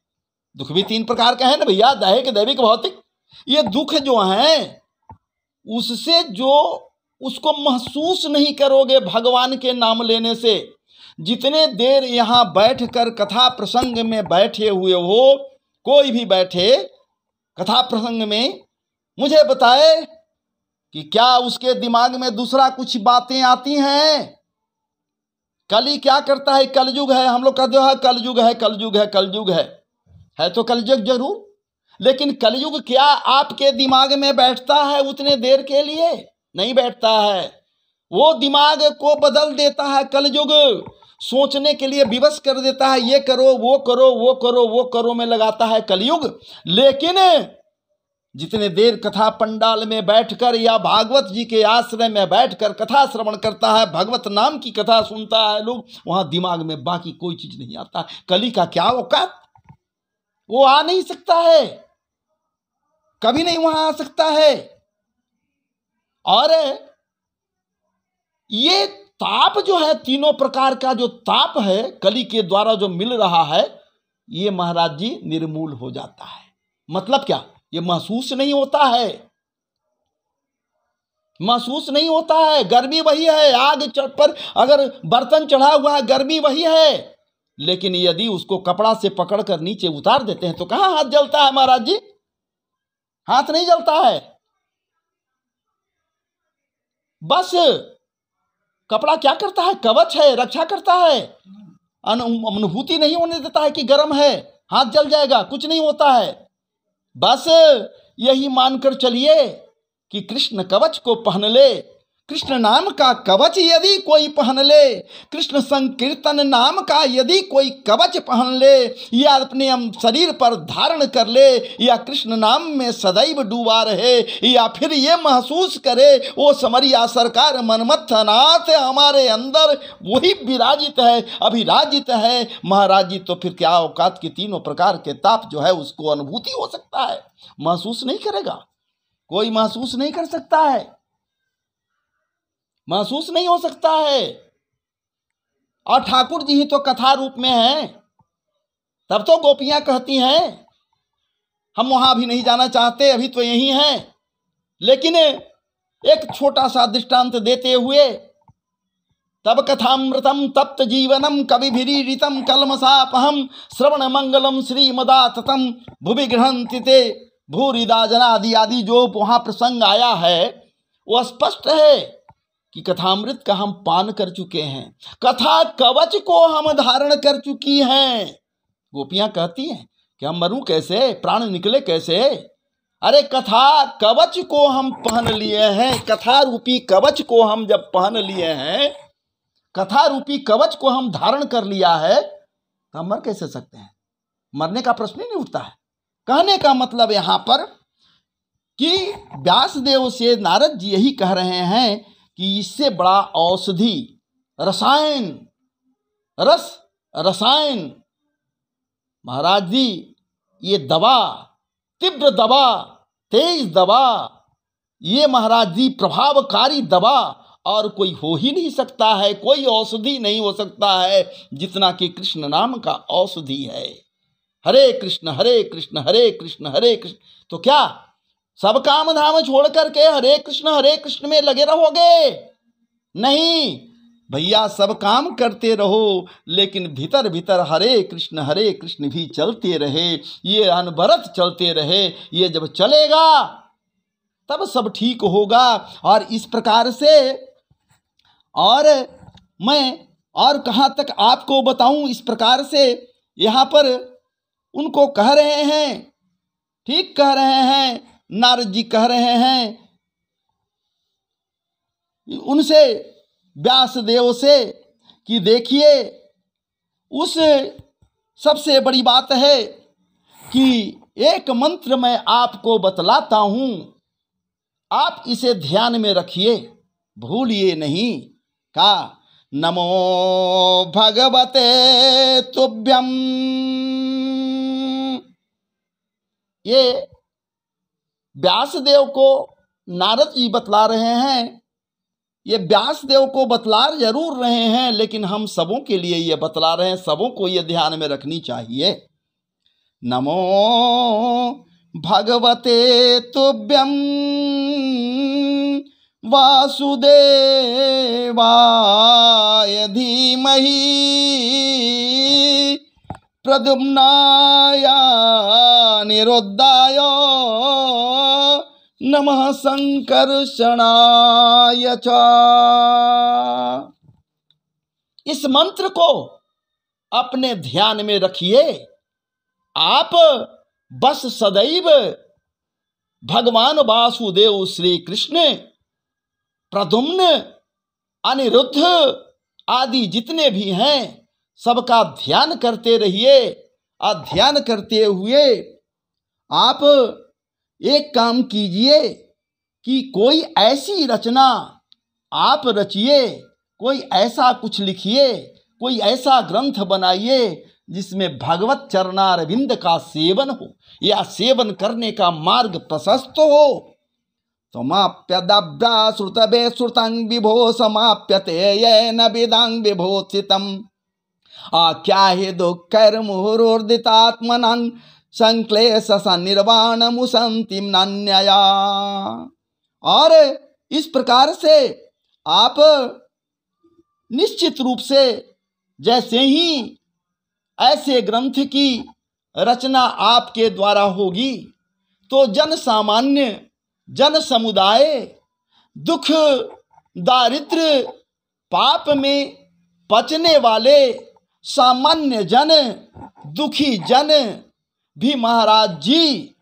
दुख भी 3 प्रकार का है ना भैया, दैहिक, दैविक, भौतिक। ये दुख जो हैं उससे जो उसको महसूस नहीं करोगे भगवान के नाम लेने से। जितने देर यहाँ बैठकर कथा प्रसंग में बैठे हुए हो, कोई भी बैठे कथा प्रसंग में, मुझे बताए कि क्या उसके दिमाग में दूसरा कुछ बातें आती हैं? कली क्या करता है? कलयुग है, हम लोग कहते हैं कलयुग है, कलयुग है, कलयुग है तो कलयुग जरूर, लेकिन कलयुग क्या आपके दिमाग में बैठता है उतने देर के लिए? नहीं बैठता है। वो दिमाग को बदल देता है कलयुग, सोचने के लिए विवश कर देता है, ये करो, वो करो, वो करो, वो करो में लगाता है कलयुग। लेकिन जितने देर कथा पंडाल में बैठकर या भागवत जी के आश्रय में बैठकर कथा श्रवण करता है, भगवत नाम की कथा सुनता है लोग, वहां दिमाग में बाकी कोई चीज नहीं आता। कली का क्या औकात, वो आ नहीं सकता है, कभी नहीं वहां आ सकता है। और ये ताप जो है, तीनों प्रकार का जो ताप है कली के द्वारा जो मिल रहा है, ये महाराज जी निर्मूल हो जाता है। मतलब क्या? ये महसूस नहीं होता है, महसूस नहीं होता है। गर्मी वही है, आग पर अगर बर्तन चढ़ा हुआ है गर्मी वही है, लेकिन यदि उसको कपड़ा से पकड़कर नीचे उतार देते हैं तो कहां हाथ जलता है महाराज जी? हाथ नहीं जलता है। बस कपड़ा क्या करता है? कवच है, रक्षा करता है, अनुभूति नहीं होने देता है कि गर्म है, हाथ जल जाएगा, कुछ नहीं होता है। बस यही मानकर चलिए कि कृष्ण कवच को पहन ले, कृष्ण नाम का कवच यदि कोई पहन ले, कृष्ण संकीर्तन नाम का यदि कोई कवच पहन ले, या अपने शरीर पर धारण कर ले, या कृष्ण नाम में सदैव डूबा रहे, या फिर ये महसूस करे वो समरिया सरकार मनमथनाथ हमारे अंदर वही विराजित है, अभिराजित है महाराज जी, तो फिर क्या औकात की तीनों प्रकार के ताप जो है उसको अनुभूति हो सकता है? महसूस नहीं करेगा कोई, महसूस नहीं कर सकता है, महसूस नहीं हो सकता है। और ठाकुर जी ही तो कथा रूप में हैं, तब तो गोपियां कहती हैं हम वहां भी नहीं जाना चाहते, अभी तो यही हैं। लेकिन एक छोटा सा दृष्टांत देते हुए, तब कथामृतम तप्त जीवनम कविभिरीरितम कलमसापहम श्रवण मंगलम श्रीमदाततम भुवि गृहन्ति ते भूरिदा जनादि आदि जो वहां प्रसंग आया है वो स्पष्ट है कि कथामृत का हम पान कर चुके हैं, कथा कवच को हम धारण कर चुकी हैं। गोपियां कहती हैं कि हम मरूं कैसे, प्राण निकले कैसे? अरे कथा कवच को हम पहन लिए हैं, कथा रूपी कवच को हम जब पहन लिए हैं, कथा रूपी कवच को हम धारण कर लिया है, तो हम मर कैसे सकते हैं? मरने का प्रश्न ही नहीं उठता है। कहने का मतलब यहां पर कि व्यासदेव से नारद जी यही कह रहे हैं कि इससे बड़ा औषधि, रसायन, रसायन महाराज जी, ये दवा, तीव्र दवा, तेज दवा, ये महाराज जी प्रभावकारी दवा और कोई हो ही नहीं सकता है, कोई औषधि नहीं हो सकता है जितना कि कृष्ण नाम का औषधि है। हरे कृष्ण हरे कृष्ण हरे कृष्ण हरे कृष्ण। तो क्या सब काम धाम छोड़ करके हरे कृष्ण में लगे रहोगे? नहीं भैया, सब काम करते रहो, लेकिन भीतर भीतर हरे कृष्ण भी चलते रहे, ये अनवरत चलते रहे। ये जब चलेगा तब सब ठीक होगा। और इस प्रकार से, और मैं और कहाँ तक आपको बताऊं, इस प्रकार से यहाँ पर उनको कह रहे हैं, ठीक कह रहे हैं, नारद जी कह रहे हैं उनसे, व्यासदेव से, कि देखिए उस सबसे बड़ी बात है कि एक मंत्र मैं आपको बतलाता हूं, आप इसे ध्यान में रखिए, भूलिए नहीं। का नमो भगवते तुभ्यम, ये व्यासदेव को नारद जी बतला रहे हैं ये व्यासदेव को बतला जरूर रहे हैं, लेकिन हम सबों के लिए ये बतला रहे हैं, सबों को ये ध्यान में रखनी चाहिए। नमो भगवते तुभ्यं वासुदेवाय धीमहि प्रद्युम्नाय निरुद्धाय नमः संकर्षणाय च। इस मंत्र को अपने ध्यान में रखिए। आप बस सदैव भगवान वासुदेव श्री कृष्ण, प्रद्युम्न, अनिरुद्ध आदि जितने भी हैं सबका ध्यान करते रहिए। और ध्यान करते हुए आप एक काम कीजिए कि कोई ऐसी रचना आप रचिए, कोई ऐसा कुछ लिखिए, कोई ऐसा ग्रंथ बनाइए जिसमें भगवत चरणारविंद का सेवन हो या सेवन करने का मार्ग प्रशस्त हो। तमाप्यदब्धा श्रुतभे श्रुतं विभो समाप्यते येन विदां विभूषितम् आख्याहि दुःखैर्मुहुर्दितात्मनां संक्लेश सन्निर्वाणमुसन्तिं नान्यया। और इस प्रकार से आप निश्चित रूप से जैसे ही ऐसे ग्रंथ की रचना आपके द्वारा होगी तो जन सामान्य, जन समुदाय, दुख, दारिद्र्य, पाप में पचने वाले सामान्य जन, दुखी जन भी महाराज जी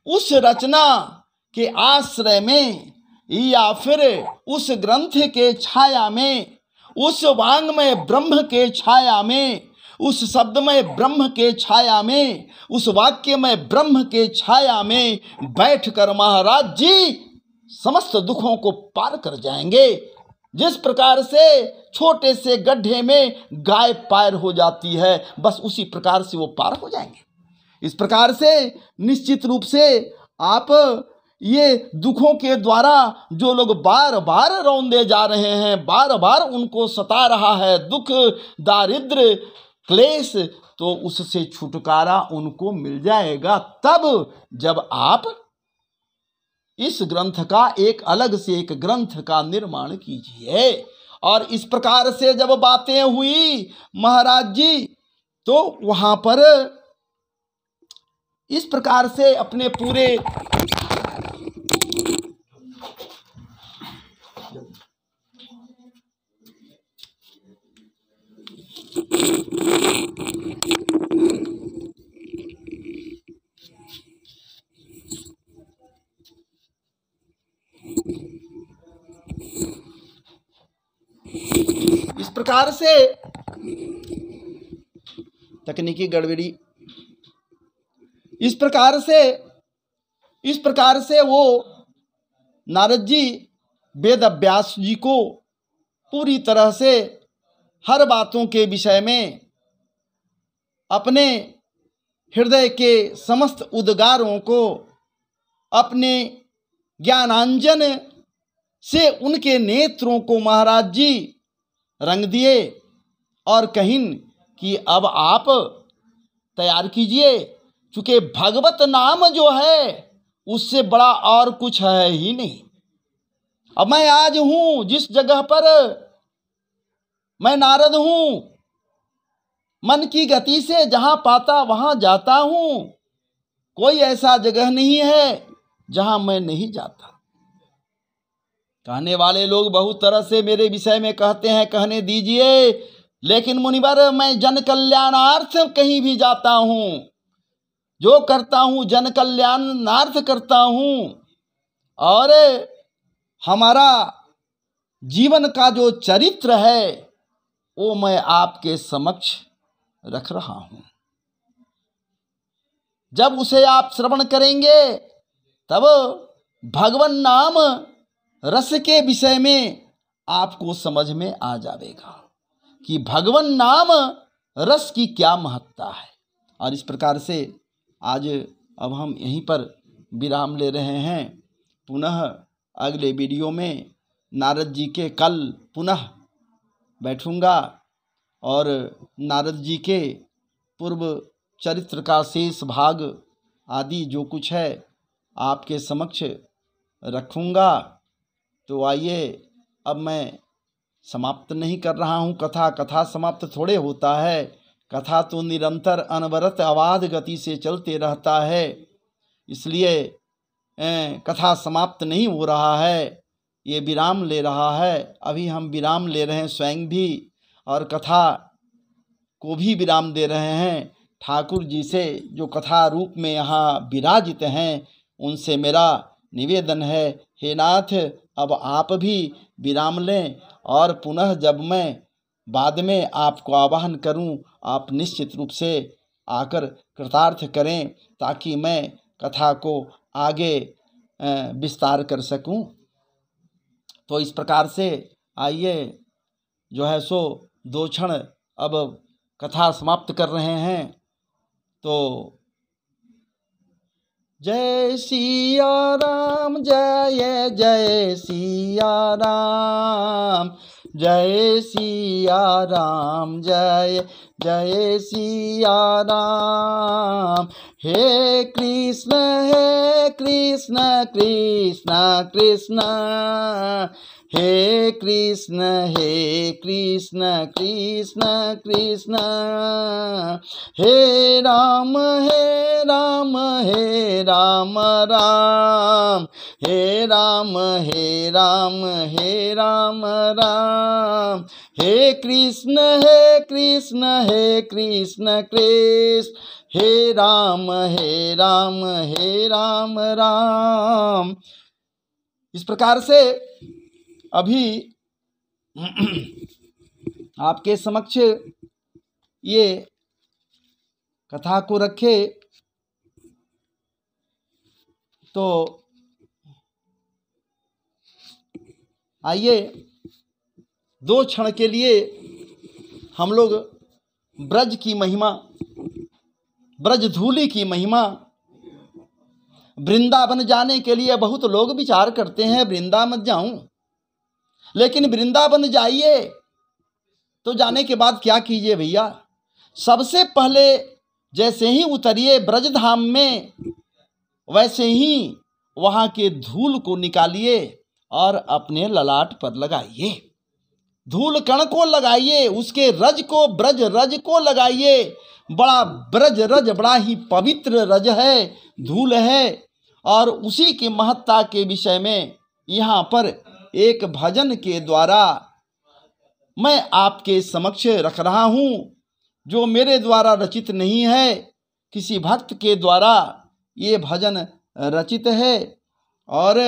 उस रचना के आश्रय में या फिर उस ग्रंथ के छाया में, उस वांग्मय ब्रह्म के छाया में, उस शब्दमय ब्रह्म के छाया में, उस वाक्यमय ब्रह्म के छाया में बैठकर महाराज जी समस्त दुखों को पार कर जाएंगे। जिस प्रकार से छोटे से गड्ढे में गाय पार हो जाती है, बस उसी प्रकार से वो पार हो जाएंगे। इस प्रकार से निश्चित रूप से आप ये दुखों के द्वारा जो लोग बार बार रौंदे जा रहे हैं, बार बार उनको सता रहा है दुख, दारिद्र्य, क्लेश, तो उससे छुटकारा उनको मिल जाएगा तब जब आप इस ग्रंथ का एक अलग से एक ग्रंथ का निर्माण कीजिए। और इस प्रकार से जब बातें हुई महाराज जी, तो वहां पर इस प्रकार से अपने पूरे इस प्रकार से तकनीकी गड़बड़ी, इस प्रकार से वो नारद जी वेद व्यास जी को पूरी तरह से हर बातों के विषय में अपने हृदय के समस्त उद्गारों को अपने ज्ञानांजन से उनके नेत्रों को महाराज जी रंग दिए और कहिन कि अब आप तैयार कीजिए, क्योंकि भगवत नाम जो है उससे बड़ा और कुछ है ही नहीं। अब मैं आज हूं जिस जगह पर, मैं नारद हूं, मन की गति से जहां पाता वहां जाता हूं। कोई ऐसा जगह नहीं है जहां मैं नहीं जाता। कहने वाले लोग बहुत तरह से मेरे विषय में कहते हैं, कहने दीजिए, लेकिन मुनिवर मैं जन कल्याणार्थ कहीं भी जाता हूं, जो करता हूं जन कल्याणार्थ करता हूं। और हमारा जीवन का जो चरित्र है वो मैं आपके समक्ष रख रहा हूं। जब उसे आप श्रवण करेंगे तब भगवान नाम रस के विषय में आपको समझ में आ जाएगा कि भगवान नाम रस की क्या महत्ता है। और इस प्रकार से आज अब हम यहीं पर विराम ले रहे हैं। पुनः अगले वीडियो में नारद जी के कल पुनः बैठूंगा और नारद जी के पूर्व चरित्र का शेष भाग आदि जो कुछ है आपके समक्ष रखूंगा। तो आइए, अब मैं समाप्त नहीं कर रहा हूँ कथा। कथा समाप्त थोड़े होता है, कथा तो निरंतर अनवरत अबाध गति से चलते रहता है। इसलिए कथा समाप्त नहीं हो रहा है, ये विराम ले रहा है। अभी हम विराम ले रहे हैं स्वयं भी, और कथा को भी विराम दे रहे हैं। ठाकुर जी से जो कथा रूप में यहाँ विराजित हैं, उनसे मेरा निवेदन है, हे नाथ अब आप भी विराम लें, और पुनः जब मैं बाद में आपको आवाहन करूं, आप निश्चित रूप से आकर कृतार्थ करें, ताकि मैं कथा को आगे विस्तार कर सकूं। तो इस प्रकार से आइए जो है सो 2 क्षण अब कथा समाप्त कर रहे हैं। तो जय सिया राम, जय जय सिया राम, जय सिया राम, जय जय सिया राम। हे कृष्ण कृष्ण कृष्ण, हे कृष्ण कृष्ण कृष्ण, हे राम राम राम, हे राम राम राम, हे कृष्ण कृष्ण कृष्ण, हे राम राम। इस प्रकार से अभी आपके समक्ष ये कथा को रखे, तो आइए 2 क्षण के लिए हम लोग ब्रज की महिमा, ब्रजधूली की महिमा, वृंदावन जाने के लिए बहुत लोग विचार करते हैं वृंदावन जाऊं, लेकिन वृंदावन जाइए तो जाने के बाद क्या कीजिए भैया, सबसे पहले जैसे ही उतरिए ब्रजधाम में, वैसे ही वहाँ के धूल को निकालिए और अपने ललाट पर लगाइए। धूल कण को लगाइए, उसके रज को, ब्रज रज को लगाइए। बड़ा ब्रज रज बड़ा ही पवित्र रज है, धूल है, और उसी की महत्ता के विषय में यहाँ पर एक भजन के द्वारा मैं आपके समक्ष रख रहा हूँ, जो मेरे द्वारा रचित नहीं है, किसी भक्त के द्वारा ये भजन रचित है। और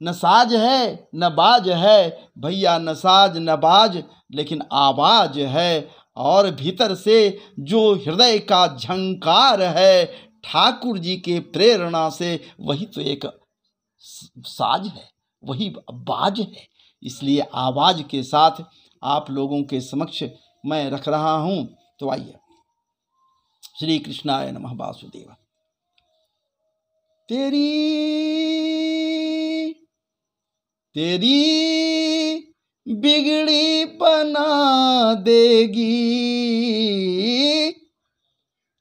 न साज है न बाज है भैया, न साज न बाज, लेकिन आवाज है, और भीतर से जो हृदय का झंकार है ठाकुर जी के प्रेरणा से, वही तो एक साज है, वही बाज है। इसलिए आवाज के साथ आप लोगों के समक्ष मैं रख रहा हूँ। तो आइए, श्री कृष्णाय नमः वासुदेव। तेरी बिगड़ी बना देगी,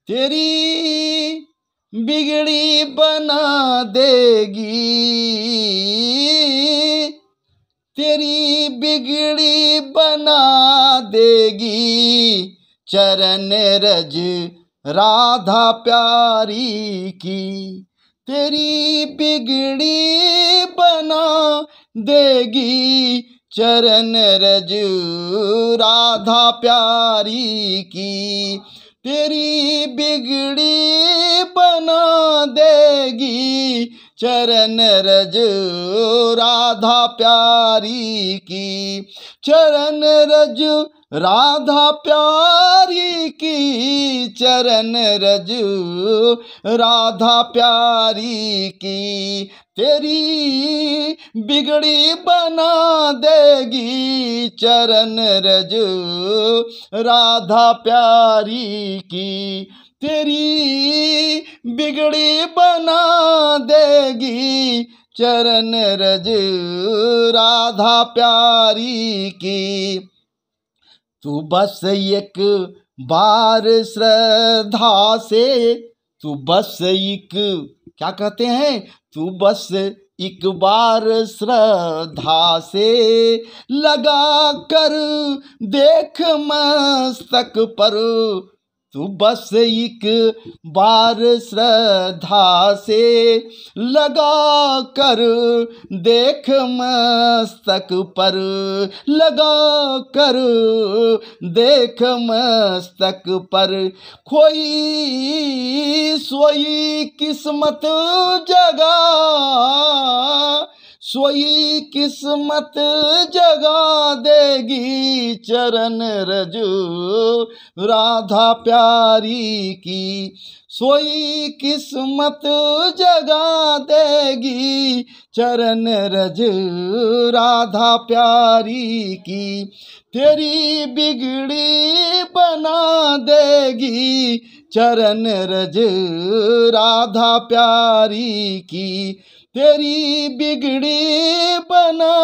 तेरी बिगड़ी बना देगी, तेरी बिगड़ी बना देगी, चरण रज राधा प्यारी की, तेरी बिगड़ी बना देगी, चरण रज राधा प्यारी की, तेरी बिगड़ी बना देगी, चरण रज राधा प्यारी की, चरण रज राधा प्यारी की, चरण रज राधा प्यारी की, तेरी बिगड़ी बना देगी, चरण रज राधा प्यारी की, तेरी बिगड़ी बना देगी, चरण रज राधा प्यारी की। तू बस एक बार श्रद्धा से, तू बस एक, क्या कहते हैं, तू बस एक बार श्रद्धा से लगा कर देख मस्तक पर। तू बस एक बार श्रद्धा से लगा कर देख मस्तक पर, लगा कर देख मस्तक पर। खोई सोई किस्मत जगा, सोई किस्मत जगा देगी चरण रज राधा प्यारी की। सोई किस्मत जगा देगी चरण रज राधा प्यारी की। तेरी बिगड़ी बना देगी चरण रज राधा प्यारी की। तेरी बिगड़ी बना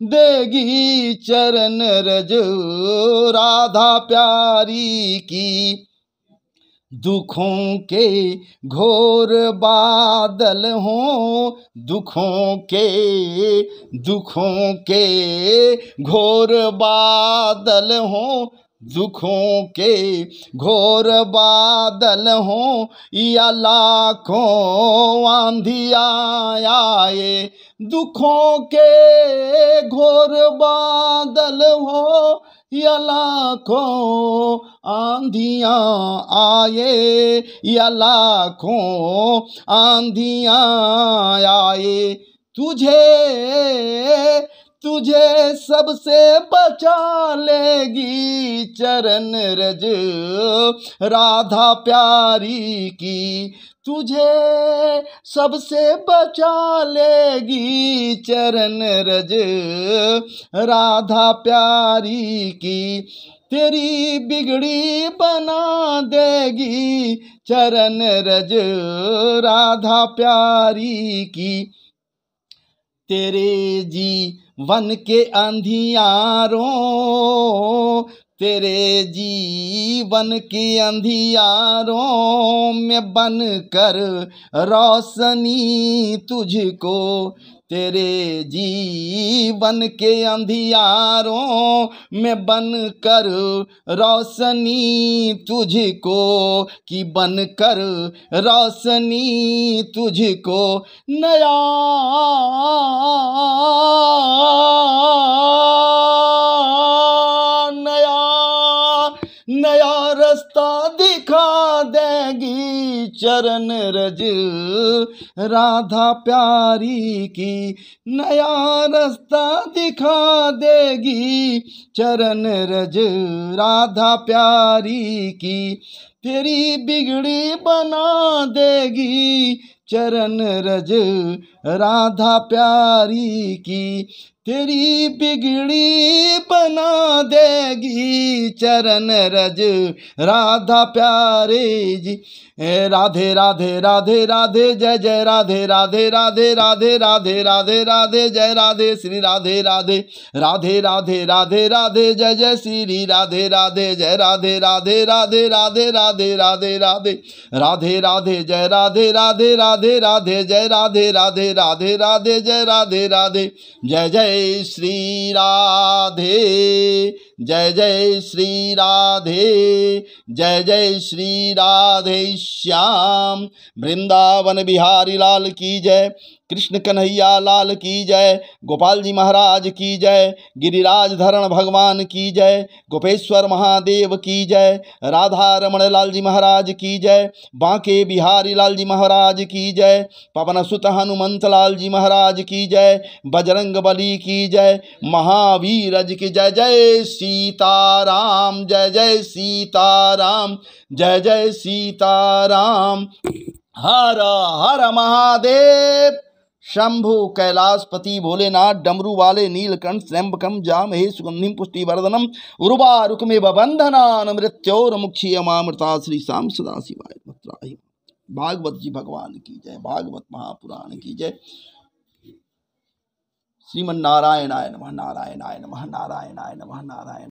देगी चरण रज राधा प्यारी की। दुखों के घोर बादल हों, दुखों के घोर बादल हों, दुखों के घोर बादल हों या लाखों आंधियाँ आए। दुखों के घोर बादल हो या लाखों आंधियाँ आए, या लाखों आंधियाँ आए। तुझे सबसे बचा लेगी चरण रज राधा प्यारी की। तुझे सबसे बचा लेगी चरण रज राधा प्यारी की। तेरी बिगड़ी बना देगी चरण रज राधा प्यारी की। तेरे जीवन के अंधियारों, तेरे जीवन के अंधियारों में बन कर रोशनी तुझको, तेरे जीवन के अंधियारों में बन कर रोशनी तुझको, कि बन कर रोशनी तुझको नया नया रास्ता दिखा देगी चरण रज राधा प्यारी की। नया रास्ता दिखा देगी चरण रज राधा प्यारी की। तेरी बिगड़ी बना देगी चरण रज राधा प्यारी की। तेरी बिगड़ी बना देगी चरण रज राधा प्यारे जी। राधे राधे राधे राधे जय जय राधे राधे राधे राधे राधे राधे राधे जय राधे श्री राधे राधे राधे राधे राधे राधे जय जय श्री राधे राधे जय राधे राधे राधे राधे राधे राधे राधे राधे राधे जय राधे राधे राधे राधे जय राधे राधे राधे राधे जय राधे राधे जय जय श्री राधे जय जय श्री राधे जय जय श्री राधे श्याम। वृंदावन बिहारी लाल की जय। कृष्ण कन्हैया लाल की जय। गोपाल जी महाराज की जय। गिरिराज धरण भगवान की जय। गोपेश्वर महादेव की जय। राधा रमण लाल जी महाराज की जय। बांके बिहारी लाल जी महाराज की जय। पवन सुत हनुमंत लाल जी महाराज की जय। बजरंग बली की जय। महावीर जी की जय। जय सीताराम जय जय सीताराम जय जय सीताराम। हर हर महादेव। शंभु कैलाशपति भोलेनाथ डमरू वाले नीलकंठ त्र्यंबकम जामहे सुगंधिम पुष्टिवर्धनम उर्वारुकमेव बंधनान मृत्योर्मुक्षीयमामृता श्री शाम सदा शिवाय नमः। भागवत जी भगवान की जय। भागवत महापुराण की जय। श्रीमन नारायणाय नमः, नारायणाय नमः, नारायणाय नमः, नारायण।